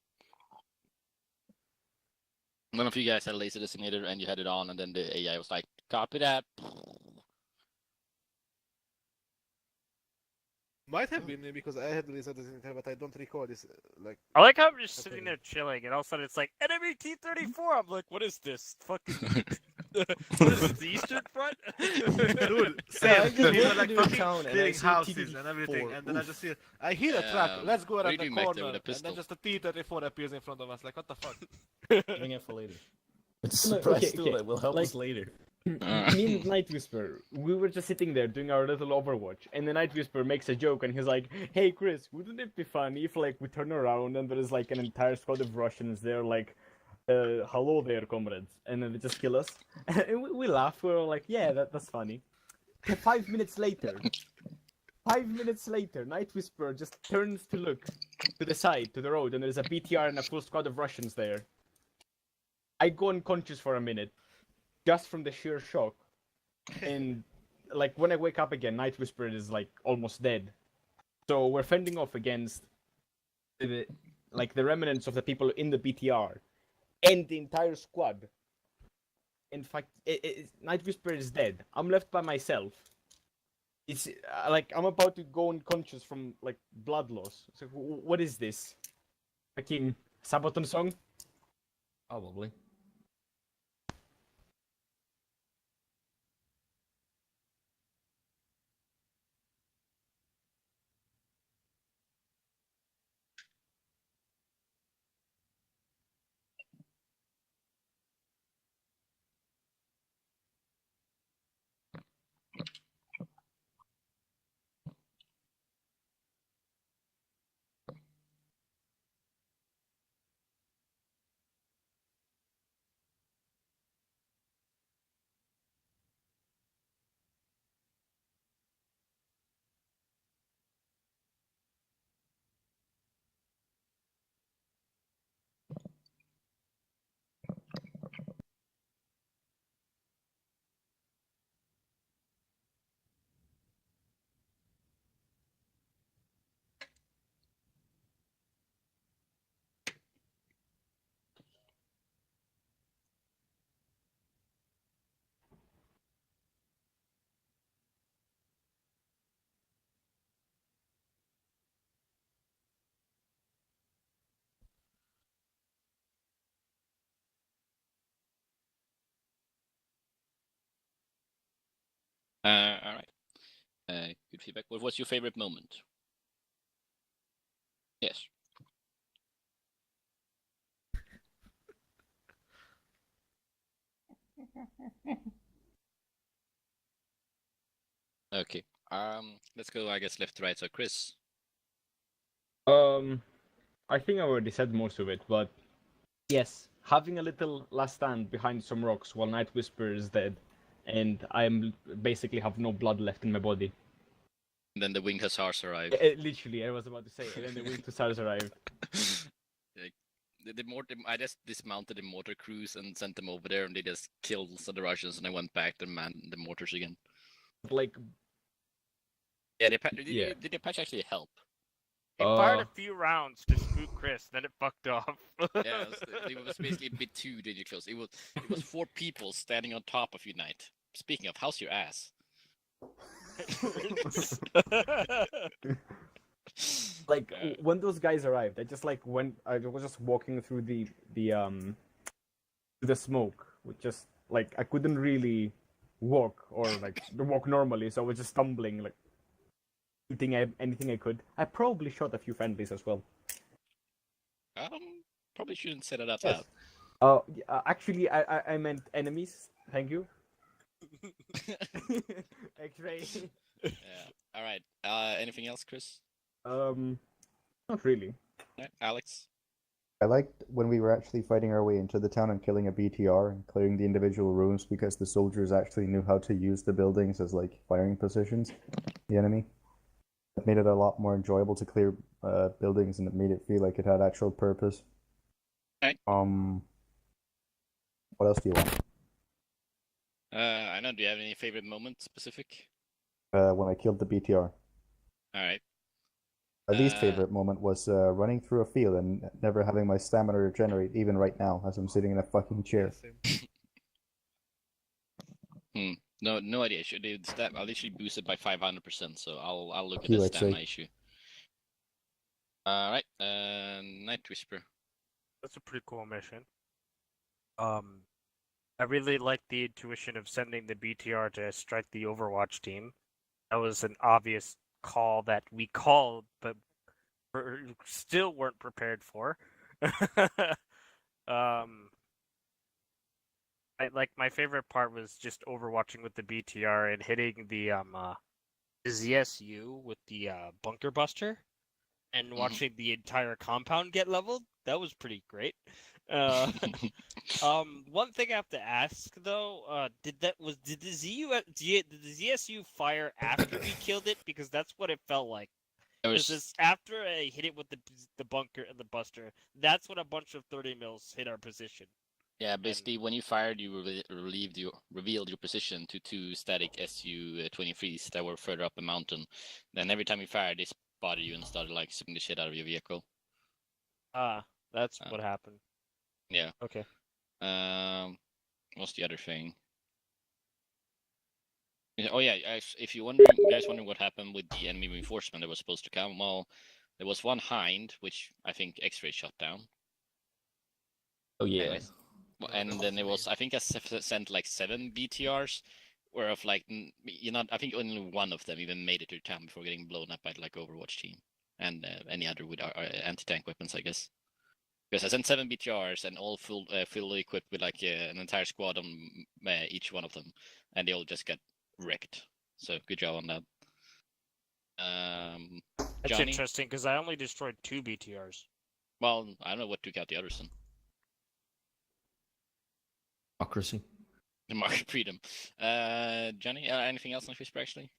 One of you guys had a laser designator and you had it on, and then the AI was like, "Copy that." Might have been me because I had this at the same time, but I don't recall this. Like, I like how I'm just sitting there chilling, and all of a sudden it's like enemy T-34. I'm like, what is this? Fucking. What is this, the Eastern Front? Dude, I same. just We were walked like into a fucking town and I clearing see houses and everything, TD4. and then I Oof. just I hear a truck. Let's go around the doing back there corner, with a and pistol? then just a T-34 appears in front of us. Like, what the fuck? Doing it for later. It's a No, surprise okay, tool okay. that will help Like- us later. Me and Night Whisper, we were just sitting there doing our little Overwatch, and the Night Whisper makes a joke, and he's like, "Hey Chris, wouldn't it be funny if like we turn around and there is like an entire squad of Russians there, like, hello there, comrades," and then they just kill us? And we laugh. We're all like, "Yeah, that's funny." 5 minutes later, 5 minutes later, Night Whisper just turns to look to the side, to the road, and there's a BTR and a full squad of Russians there. I go unconscious for a minute, just from the sheer shock. And like when I wake up again, Night Whisper is like almost dead. So we're fending off against the remnants of the people in the BTR and the entire squad. In fact, Night Whisper is dead. I'm left by myself. It's like I'm about to go unconscious from like blood loss. So what is this? Fucking Sabaton song? Probably. All right. Good feedback. What was your favorite moment? Yes. Okay. Let's go. I guess left to right. So Chris. I think I already said most of it, but yes, having a little last stand behind some rocks while Night Whisper is dead, and I'm basically have no blood left in my body. And then the winged hussars arrived. Literally, I was about to say, and then the winged hussars arrived. I just dismounted the mortar crews and sent them over there, and they just killed some of the Russians, and I went back to man the mortars again. Like, yeah, did the patch actually help? He fired a few rounds to spook Chris, then it fucked off. Yeah, it was basically a bit too dangerous. It was 4 people standing on top of you, Knight. Speaking of, how's your ass? Like when those guys arrived, I was just walking through the smoke, which just like I couldn't really walk or like walk normally, so I was just stumbling, like shooting anything I could. I probably shot a few friendlies as well. Probably shouldn't set it up loud. Actually, I meant enemies. Thank you. X-ray. Yeah. All right. Anything else, Chris? Not really. Right. Alex. I liked when we were actually fighting our way into the town and killing a BTR and clearing the individual rooms because the soldiers actually knew how to use the buildings as like firing positions. The enemy. It made it a lot more enjoyable to clear buildings, and it made it feel like it had actual purpose. Okay. What else do you want? I know. Do you have any favorite moment specific? When I killed the BTR. All right. My least favorite moment was running through a field and never having my stamina regenerate, even right now, as I'm sitting in a fucking chair. No idea. The stat I literally boosted by 500%, so I'll look at You the would say. stamina issue. Alright, Night Whisper. That's a pretty cool mission. I really like the intuition of sending the BTR to strike the Overwatch team. That was an obvious call that we called, but still weren't prepared for. My favorite part was just overwatching with the BTR and hitting the ZSU with the bunker buster and watching the entire compound get leveled. That was pretty great. One thing I have to ask though, did the ZSU fire after we killed it? Because that's what it felt like. Because after I hit it with the bunker and the buster, that's when a bunch of 30 mils hit our position. Yeah, basically when you fired, you revealed your position to 2 static Su-23s that were further up the mountain. Then every time you fired, they spotted you and started like sucking the shit out of your vehicle. That's what happened. Yeah. Okay. What's the other thing? Oh yeah, if you guys wondering what happened with the enemy reinforcement that was supposed to come, well, there was one Hind, which I think X-Ray shot down. Oh yeah. Anyways. And then it was, I think I sent like 7 BTRs, whereof like, I think only one of them even made it to town before getting blown up by like Overwatch team. And any other with our anti-tank weapons, I guess. Because I sent 7 BTRs and all fully equipped with like an entire squad on each one of them. And they all just got wrecked. So good job on that. That's Johnny? interesting, because I only destroyed 2 BTRs. Well, I don't know what took out the others then. Democracy. Market freedom. Johnny, anything else on Whisper actually?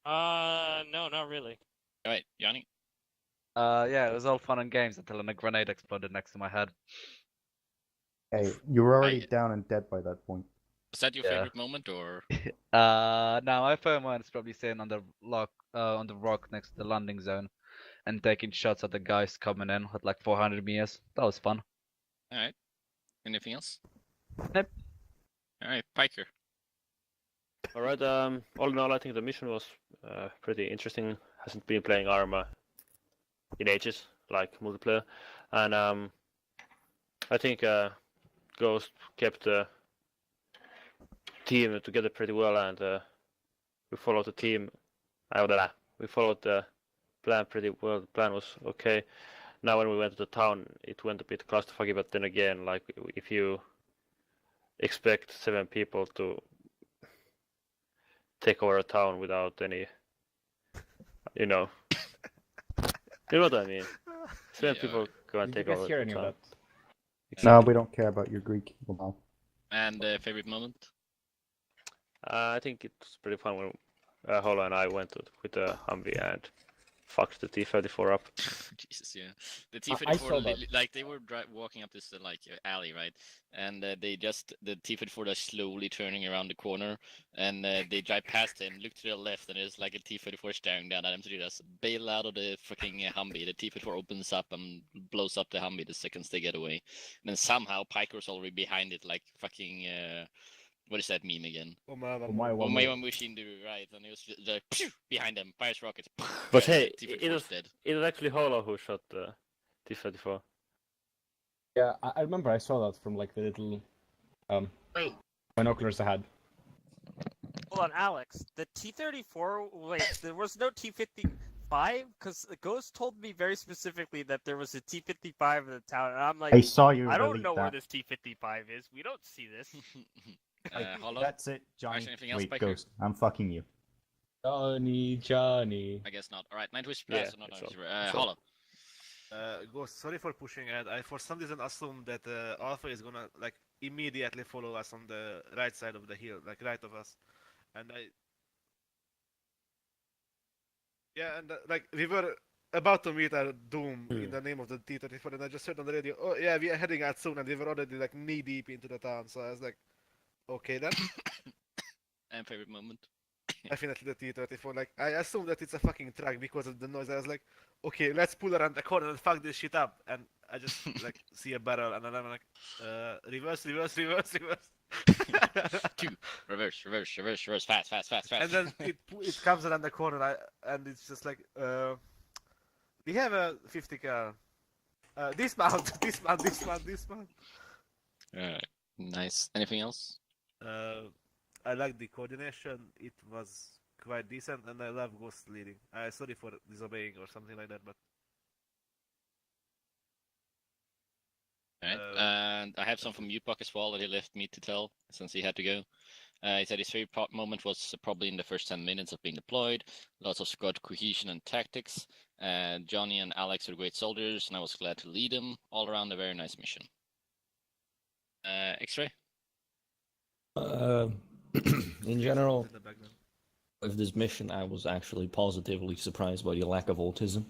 No, not really. Alright, Johnny? Yeah, it was all fun and games until a grenade exploded next to my head. Hey, you were already down and dead by that point. Was that your favorite moment, or? No, my favorite moment is probably staying on the rock next to the landing zone and taking shots at the guys coming in at like 400 meters. That was fun. Alright. Anything else? Nope. Alright, Piker. Alright, all in all, I think the mission was pretty interesting. Hasn't been playing Arma in ages, like multiplayer. And I think Ghost kept the team together pretty well, and we followed the team. We followed the plan pretty well. The plan was okay. Now when we went to the town, it went a bit clusterfucky, but then again, like if you expect 7 people to take over a town without any, you know what I mean. 7 people go and take over the town. No, we don't care about your Greek people now. And favorite moment? I think it was pretty fun when Holo and I went with the Humvee and fucked the T-34 up. Jesus, yeah. The T-34, like they were walking up this like alley, right? And the T-34 is slowly turning around the corner, and they drive past him, look to the left, and there's like a T-34 staring down at him. So they just bail out of the fucking Humvee. The T-34 opens up and blows up the Humvee the seconds they get away. And then somehow Piker's already behind it, like fucking. What is that meme again? My machine to right, and it was like behind them, fires rockets. But hey, it was actually Holo who shot the T-34. Yeah, I remember I saw that from like the little binoculars I had. Hold on, Alex. The T-34. Wait, there was no T-55 because Ghost told me very specifically that there was a T-55 in the town, and I'm like, I saw you. I don't know where this T-55 is. We don't see this. That's it, Johnny. Anything else, Wait, Piker? Ghost. I'm fucking you. Johnny. I guess not. Alright, Night Whisper. Yeah, not so. Hollow. Ghost, sorry for pushing ahead. I for some reason assumed that Alpha is gonna like immediately follow us on the right side of the hill, like right of us, and like we were about to meet our doom in the name of the T-34, and I just heard on the radio, oh yeah, we are heading out soon, and we were already like knee deep into the town, so I was like, okay then. And favorite moment? Definitely the T-34. Like, I assume that it's a fucking truck because of the noise. I was like, okay, let's pull around the corner and fuck this shit up. And I just like see a barrel, and then I'm like, reverse. Two. Reverse. Fast. And then it comes around the corner, and it's just like, we have a 50 cal. Dismount. Alright, nice. Anything else? I like the coordination. It was quite decent, and I love ghost leading. Sorry for disobeying or something like that, but. Alright, and I have some from Upok as well that he left me to tell since he had to go. He said his favorite moment was probably in the first 10 minutes of being deployed. Lots of squad cohesion and tactics. Johnny and Alex are great soldiers, and I was glad to lead them. All around a very nice mission. X-Ray? In general, with this mission, I was actually positively surprised by the lack of autism.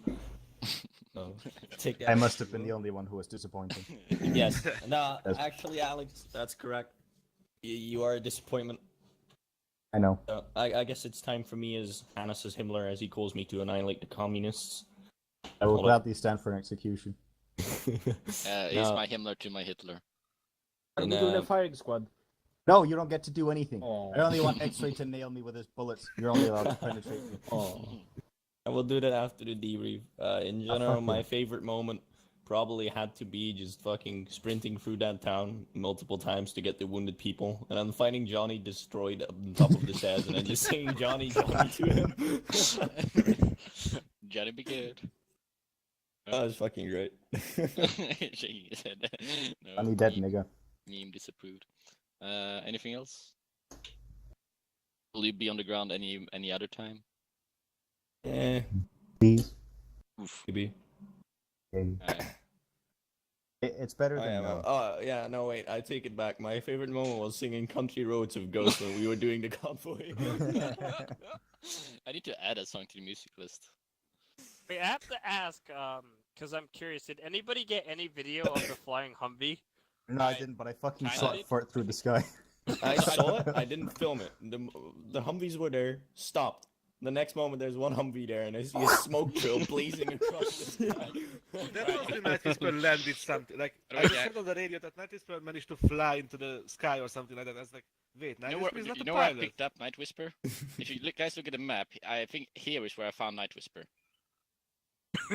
So, I must have been the only one who was disappointed. Yes. No, actually, Alex, that's correct. You are a disappointment. I know. I guess it's time for me, as Hannes as Himmler, as he calls me, to annihilate the communists. I will gladly stand for an execution. He's my Himmler to my Hitler. Are we doing a firing squad? No, you don't get to do anything. Oh. I only want X-Ray to nail me with his bullets. You're only allowed to penetrate me. Oh. I will do that after the debrief. In general, my favorite moment probably had to be just fucking sprinting through that town multiple times to get the wounded people, and I'm finding Johnny destroyed on top of the stairs, and I'm just saying Johnny to him. Johnny be good. That was fucking great. Johnny dead, nigga. Meme disapproved. Anything else? Will you be on the ground any other time? Please. Maybe. It's better than no. Oh, yeah, no, wait, I take it back. My favorite moment was singing Country Roads of Ghost when we were doing the convoy. I need to add a song to the music list. Wait, I have to ask, because I'm curious, did anybody get any video of the flying Humvee? No, I didn't, but I fucking saw it fart through the sky. I saw it, I didn't film it. The Humvees were there, stopped. The next moment, there's one Humvee there, and I see a smoke trail blazing across the sky. That was when Night Whisper landed something. Like, I just heard on the radio that Night Whisper managed to fly into the sky or something like that. I was like, wait, Night Whisper is not a pilot. Where I picked up Night Whisper? If you guys look at the map, I think here is where I found Night Whisper.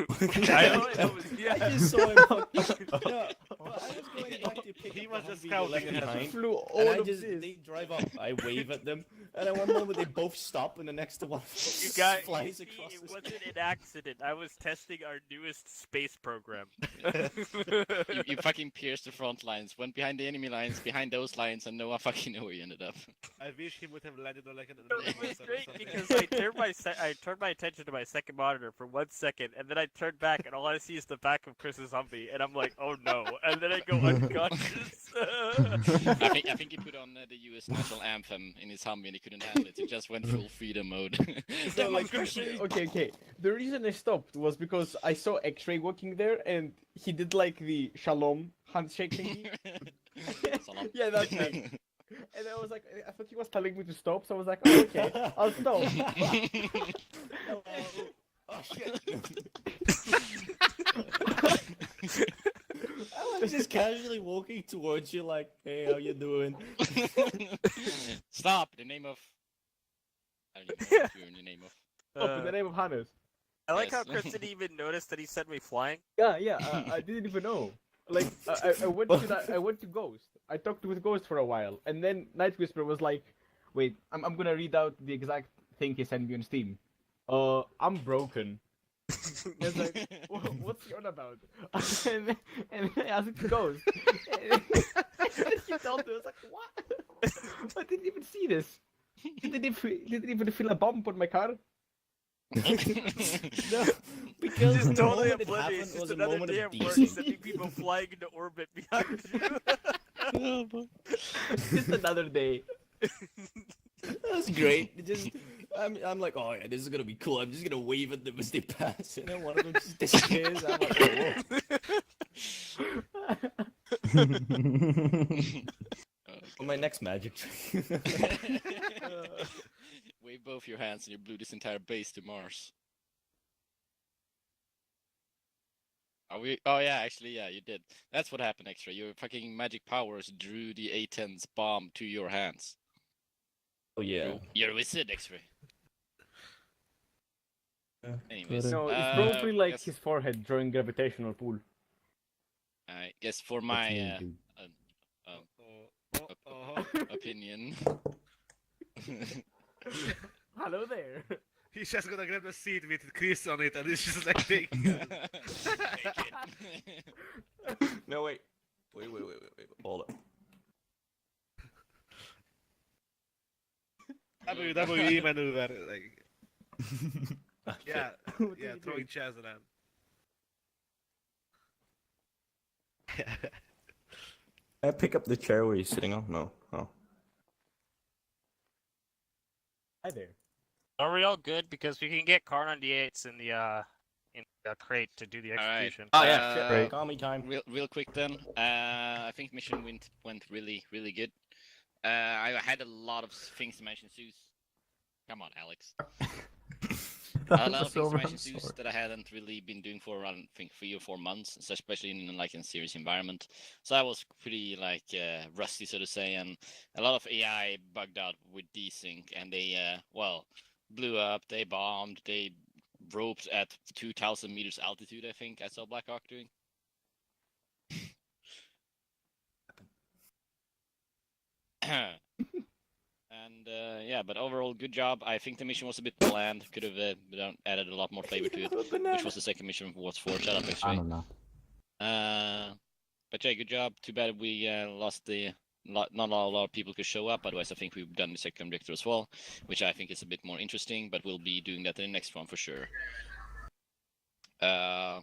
I just saw him. I was going back to pick he up was the just Humvee scouting left and behind, flew all and of this. they drive up. I wave at them, and at one moment they both stop, and the next one You guys, flies it across the wasn't an accident. I was testing our newest space program. you fucking pierced the front lines, went behind the enemy lines, behind those lines, and no one fucking know where you ended up. I wish he would have landed on like an. It was great because I turned my attention to my second monitor for 1 second, and then I turned back, and all I see is the back of Chris's Humvee, and I'm like, oh no, and then I go unconscious. I think he put on the US national anthem in his Humvee and he couldn't handle it. He just went full freedom mode. So, like, okay. The reason I stopped was because I saw X-Ray walking there, and he did like the shalom handshake thingy. Salam. Yeah, that's me. And I was like, I thought he was telling me to stop, so I was like, oh, okay, I'll stop. Oh shit! I was just casually walking towards you, like, "Hey, how you doing?" Stop! In the name of. I don't even know if you're in the name of. In the name of Hannes. I like how Chris didn't even notice that he sent me flying. Yeah, I didn't even know. Like, I went to that. I went to Ghost. I talked with Ghost for a while, and then Night Whisper was like, "Wait, I'm gonna read out the exact thing he sent me on Steam. I'm broken." I was like, what's he on about? And then I asked Ghost. And he told me, I was like, what? I didn't even see this. Didn't even feel a bump on my car. No, because Just the totally moment it oblivious. happened Just was a another moment day of of work decency. sending people flying into orbit behind you. Just another day. That's great. It just, I'm like, oh yeah, this is gonna be cool. I'm just gonna wave at them as they pass, and then one of them just disappears. I'm like, on my next magic trick. Wave both your hands and you blew this entire base to Mars. Are we? Oh yeah, actually, yeah, you did. That's what happened, X-Ray. Your fucking magic powers drew the A10's bomb to your hands. Oh yeah. You're a wizard, X-Ray. Anyways, No, it's probably like his forehead drawing gravitational pull. I guess for my opinion. Hello there. He's just gonna grab a seat with Chris on it, and he's just like taking. No, wait. Wait. Hold up. WWE maneuver, like. Yeah, throwing chairs around. I pick up the chair where he's sitting on. No. Oh. Hi there. Are we all good? Because we can get Car 98s in the crate to do the execution. All right. Oh yeah, call me time. Real quick then. I think mission went really good. I had a lot of things to mention, Zeus. Come on, Alex. A lot of things to mention, Zeus, that I hadn't really been doing for around, I think, 3 or 4 months, especially in serious environment. So I was pretty rusty, so to say, and a lot of AI bugged out with desync, and they blew up, they bombed, they roped at 2,000 meters altitude. I think I saw Black Hawk doing. And yeah, but overall, good job. I think the mission was a bit bland. Could have added a lot more flavor to it, which was the second mission was for. Shut up, X-Ray. I don't know. But yeah, good job. Too bad we lost the. Not a lot of people could show up. Otherwise, I think we've done the second objective as well, which I think is a bit more interesting. But we'll be doing that in the next one for sure. So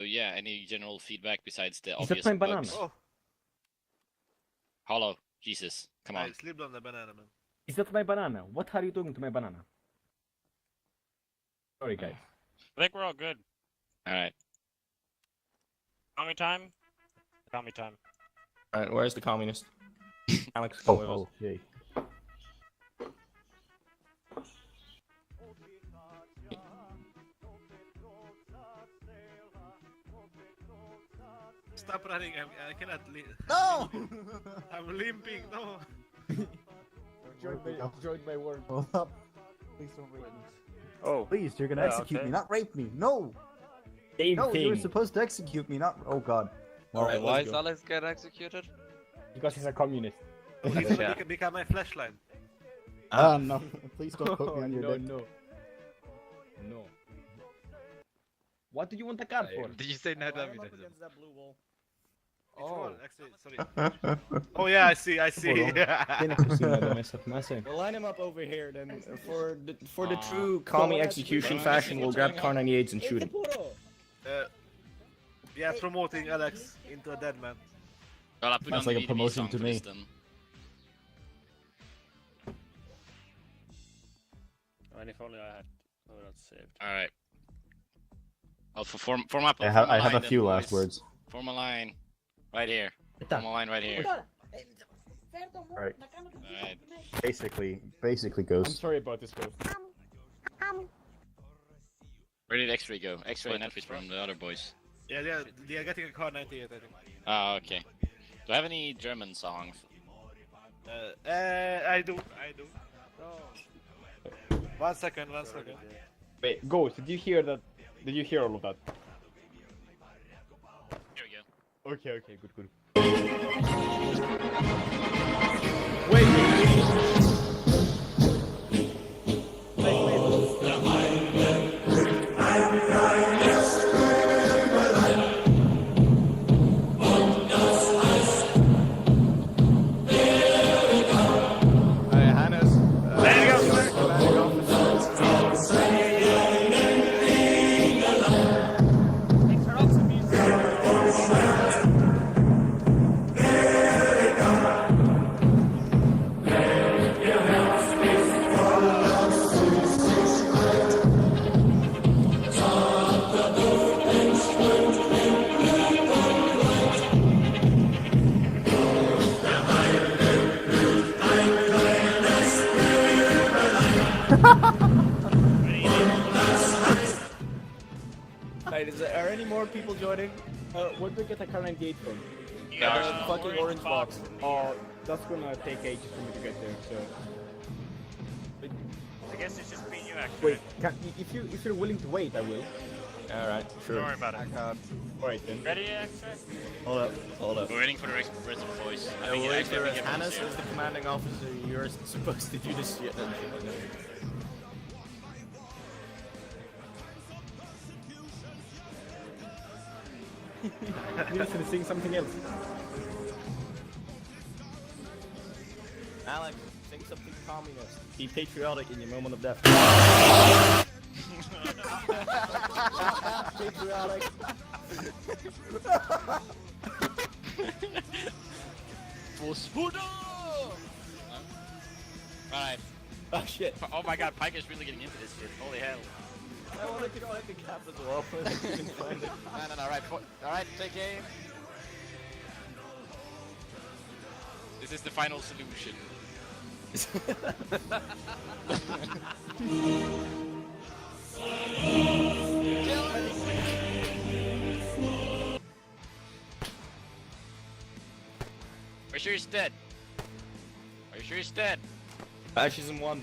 yeah, any general feedback besides the obvious my bugs? banana? Hollow, Jesus, come on. I slipped on the banana, man. Is that my banana? What are you doing to my banana? Sorry, guys. I think we're all good. All right. Call me time. Call me time. All right, where's the communist? Alex, okay. Stop running, I cannot leave. No! I'm limping, no. Enjoyed my work. Hold up. Please don't rape me. Oh. Please, you're gonna execute me, not rape me. No! Same no, thing. you were supposed to execute me, not. Oh god. Alright, why is Alex getting executed? Because he's a communist. He's gonna become my flashlight. No. Please don't put me on your dick. No. What do you want the card for? Did you say no? Oh, actually, sorry. Oh yeah, I see. We'll line him up over here then. For the true commie execution fashion, we'll grab Car 98s and shoot him. Yeah, promoting Alex into a dead man. Well, I put That's on like the a promotion song to for me. this then. And if only I had that saved. All right. Well, form up. I have a few last words. Form a line, right here. Form a line right here. Right. Alright. Basically, I'm Ghost. sorry about this, Ghost. Where did X-Ray go? X-Ray and Netflix from the other boys. Yeah, they are getting a car 98, I think. Oh, okay. Do I have any German songs? I do. Oh. One second. Wait, Ghost, did you hear that? Did you hear all of that? Here we go. Okay, good. Alright, are any more people joining? Where do we get a current gate from? Yeah, Fucking orange box. Oh, that's gonna take ages for me to get there, so... I guess it's just me and you, actually. Wait, if you're willing to wait, I will. Alright, sure. Don't worry about it. Alright then. Ready, X-Ray? Hold up. We're waiting for the rest of the voice. I No, think wait actually, I for think Hannes everyone's is the commanding officer. You're supposed to do this shit. You need to sing something else. Alex, sing something communist. Be patriotic in your moment of death. Patriotic. Right. Oh shit. Oh my god, Pike is really getting into this shit. Holy hell. I wanted to find the cap as well, but I couldn't find it. No, alright, take aim. This is the final solution. Are you sure he's dead? Are you sure he's dead? Fascism 1,